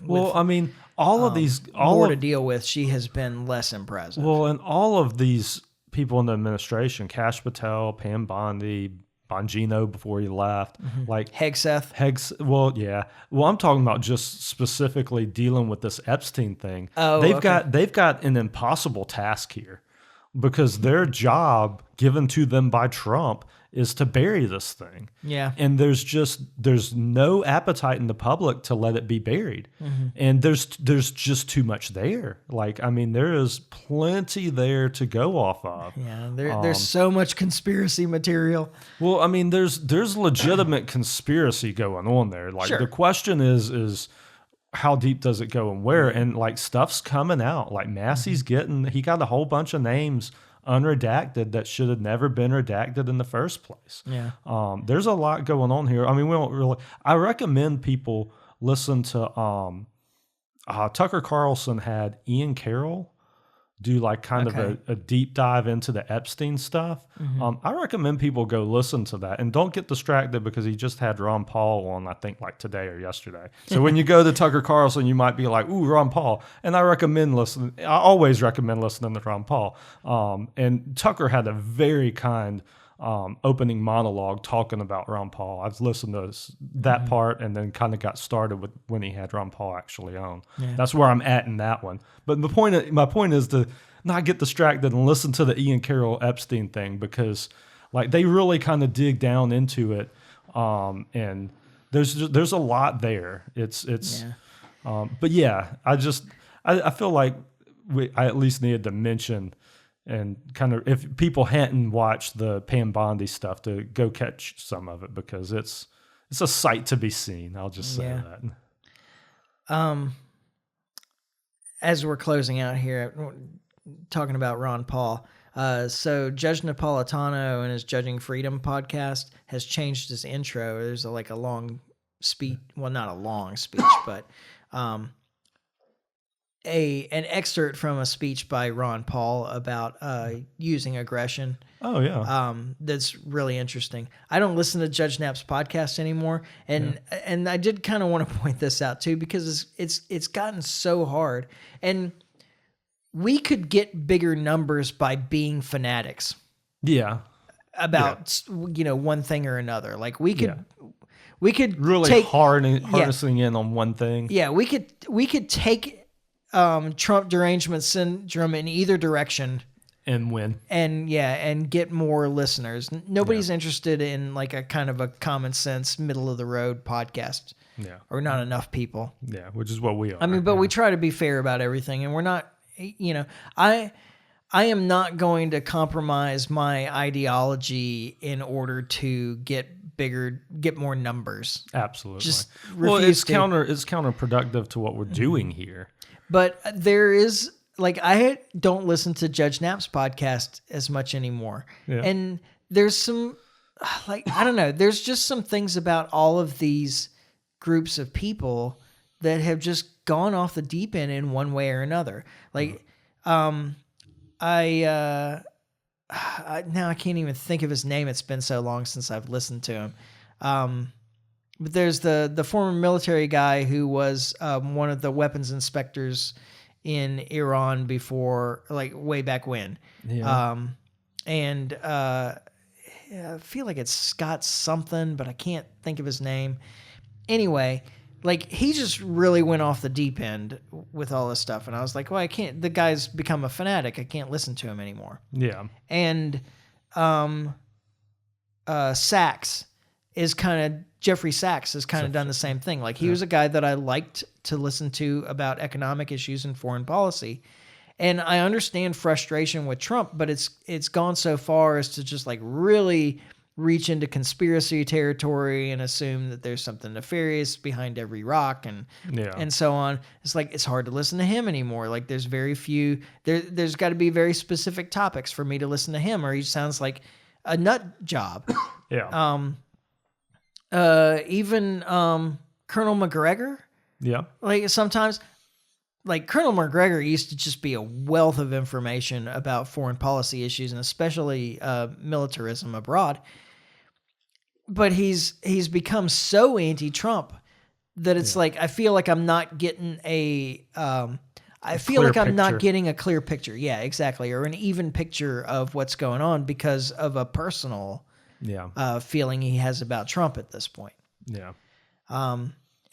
well, I mean, all of these to deal with, she has been less impressive. Well, and all of these people in the administration, Kash Patel, Pam Bondi, Bongino before he left, like Hegseth. Well, yeah. Well, I'm talking about just specifically dealing with this Epstein thing. Oh, they've got an impossible task here because their job given to them by Trump is to bury this thing. Yeah. And there's no appetite in the public to let it be buried. And there's just too much there. Like, I mean, there is plenty there to go off of. Yeah, there's so much conspiracy material. Well, I mean, there's legitimate conspiracy going on there. Like the question is how deep does it go and where? And like stuff's coming out. Like Massey's he got a whole bunch of names unredacted that should have never been redacted in the first place. Yeah. There's a lot going on here. I mean, we don't really. I recommend people listen to Tucker Carlson had Ian Carroll do like kind of a deep dive into the Epstein stuff. I recommend people go listen to that and don't get distracted because he just had Ron Paul on, I think like today or yesterday. So when you go to Tucker Carlson, you might be like, ooh, Ron Paul. And I always recommend listening to Ron Paul. And Tucker had a very kind opening monologue talking about Ron Paul. I've listened to that part and then kind of got started with when he had Ron Paul actually on. Yeah. That's where I'm at in that one. But my point is to not get distracted and listen to the Ian Carroll Epstein thing because like they really kind of dig down into it. And there's a lot there. But yeah, I feel like I at least needed to mention and kind of if people hadn't watched the Pam Bondi stuff to go catch some of it because it's a sight to be seen. I'll just say that. As we're closing out here, talking about Ron Paul. So Judge Napolitano in his Judging Freedom podcast has changed his intro. There's a long speech. Well, not a long speech, but an excerpt from a speech by Ron Paul about using aggression. Oh yeah. That's really interesting. I don't listen to Judge Knapp's podcast anymore, and I did kind of want to point this out too because it's gotten so hard, and we could get bigger numbers by being fanatics. Yeah. About one thing or another. Like we could really harnessing in on one thing. Yeah, we could take Trump derangement syndrome in either direction And win. And get more listeners. Nobody's interested in like a kind of a common sense, middle of the road podcast. Yeah. Or not enough people. Yeah, which is what we are. I mean, but we try to be fair about everything, and we're not, I am not going to compromise my ideology in order to get more numbers. Absolutely. Just well, refuse it's counterproductive to what we're doing here. But there is, like, I don't listen to Judge Knapp's podcast as much anymore. Yeah. And there's some, like, I don't know, there's just some things about all of these groups of people that have just gone off the deep end in one way or another. Like, now I can't even think of his name. It's been so long since I've listened to him. But there's the former military guy who was one of the weapons inspectors in Iran before, like, way back when. Yeah. I feel like it's Scott something, but I can't think of his name. Anyway, like, he just really went off the deep end with all this stuff. And I was like, well, the guy's become a fanatic. I can't listen to him anymore. Yeah. And Sachs is Jeffrey Sachs has kind of done the same thing. Like, he was a guy that I liked to listen to about economic issues and foreign policy. And I understand frustration with Trump, but it's gone so far as to just, like, really reach into conspiracy territory and assume that there's something nefarious behind every rock and so on. It's like, it's hard to listen to him anymore. Like, there's very few, there's got to be very specific topics for me to listen to him, or he sounds like a nut job. Yeah. Even Colonel McGregor. Yeah. Like, sometimes, like, Colonel McGregor used to just be a wealth of information about foreign policy issues and especially militarism abroad. But he's become so anti-Trump that it's like, I feel like I'm not getting not getting a clear picture. Yeah, exactly. Or an even picture of what's going on because of a personal feeling he has about Trump at this point. Yeah.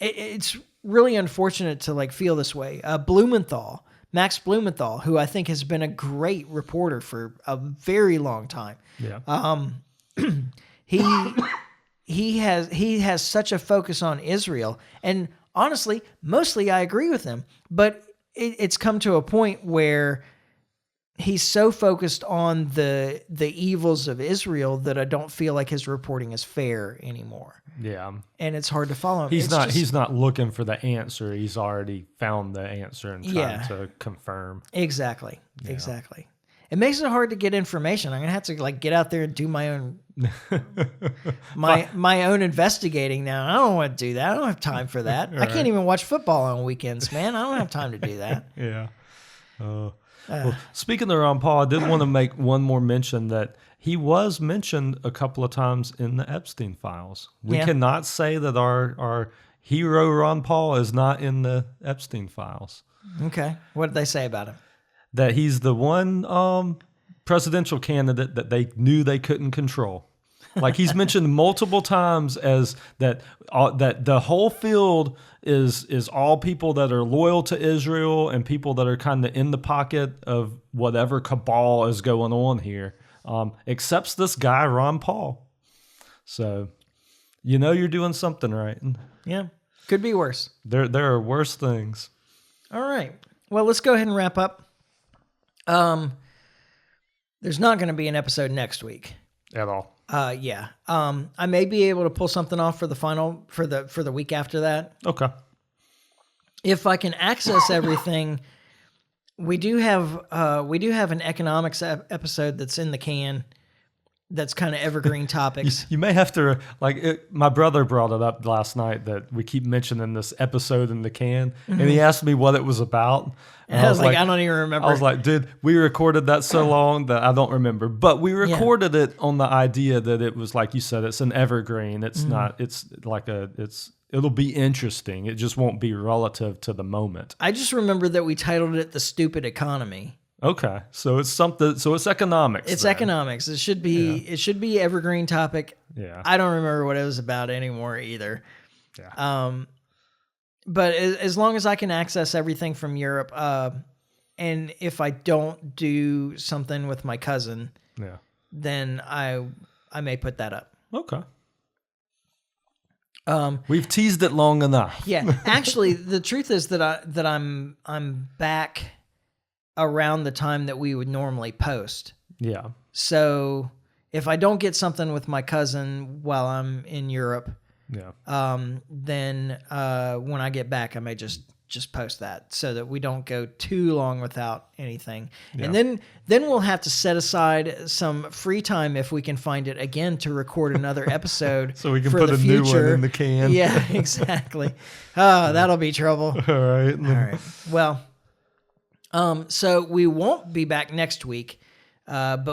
It's really unfortunate to, like, feel this way. Max Blumenthal, who I think has been a great reporter for a very long time. Yeah. He has such a focus on Israel, and honestly, mostly I agree with him. But it's come to a point where he's so focused on the evils of Israel that I don't feel like his reporting is fair anymore. Yeah. And it's hard to follow him. He's not looking for the answer. He's already found the answer and trying to confirm. Exactly. Yeah. Exactly. It makes it hard to get information. I'm going to have to, like, get out there and do my own my own investigating now. I don't want to do that. I don't have time for that. I can't even watch football on weekends, man. I don't have time to do that. Yeah. Well, speaking of Ron Paul, I did want to make one more mention that he was mentioned a couple of times in the Epstein files. We cannot say that our hero Ron Paul is not in the Epstein files. Okay. What did they say about him? That he's the one presidential candidate that they knew they couldn't control. Like, he's mentioned multiple times as that the whole field is all people that are loyal to Israel and people that are kind of in the pocket of whatever cabal is going on here, except this guy, Ron Paul. So, you're doing something right. Yeah. Could be worse. There are worse things. All right. Well, let's go ahead and wrap up. There's not going to be an episode next week. At all. Yeah. I may be able to pull something off for the week after that. Okay. If I can access everything, we do have an economics episode that's in the can. That's kind of evergreen topics. You may have to, my brother brought it up last night that we keep mentioning this episode in the can, and he asked me what it was about. And I was like, I don't even remember. I was like, dude, we recorded that so long that I don't remember. But we recorded it on the idea that it was, like you said, it's an evergreen. It's not, it's like it'll be interesting. It just won't be relative to the moment. I just remember that we titled it The Stupid Economy. Okay, so it's something. So it's economics. It's economics. It should be. Yeah. It should be evergreen topic. Yeah. I don't remember what it was about anymore either. Yeah. But as long as I can access everything from Europe, and if I don't do something with my cousin, Yeah. then I may put that up. Okay. We've teased it long enough. Yeah, actually, the truth is that I'm back around the time that we would normally post. Yeah. So if I don't get something with my cousin while I'm in Europe, Yeah. then when I get back, I may just post that so that we don't go too long without anything. Yeah. And then we'll have to set aside some free time if we can find it again to record another episode. So we can for put the a new future. one in the can. Yeah, exactly. Oh, that'll be trouble. All right. All right. Well, so we won't be back next week, but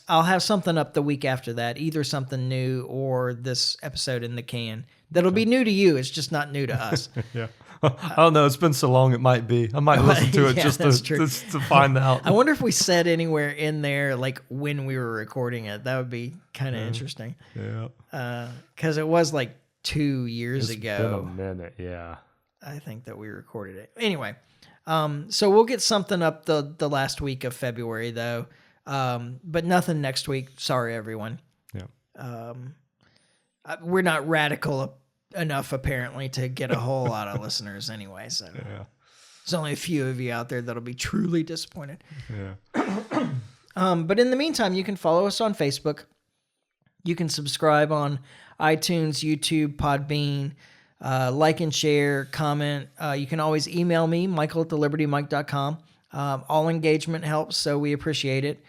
I'll have something up the week after that, either something new or this episode in the can. That'll be new to you. It's just not new to us. Yeah. I don't know. It's been so long. It might be. I might listen to it Yeah, just that's to true. just to find out. I wonder if we said anywhere in there like when we were recording it. That would be kind of interesting. Yeah. Because it was like 2 years It's ago. been a minute. Yeah. I think that we recorded it. Anyway, so we'll get something up the last week of February though, but nothing next week. Sorry, everyone. Yeah. We're not radical enough apparently to get a whole lot of listeners anyway. So Yeah. there's only a few of you out there that'll be truly disappointed. Yeah. But in the meantime, you can follow us on Facebook. You can subscribe on iTunes, YouTube, Podbean, like and share, comment. You can always email me, michael@thelibertymike.com. All engagement helps, so we appreciate it.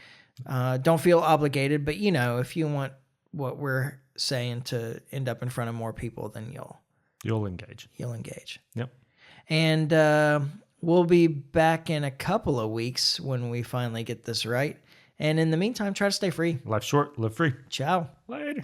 Don't feel obligated, but if you want what we're saying to end up in front of more people, then You'll engage. you'll engage. Yep. And we'll be back in a couple of weeks when we finally get this right. And in the meantime, try to stay free. Life short, live free. Ciao. Later.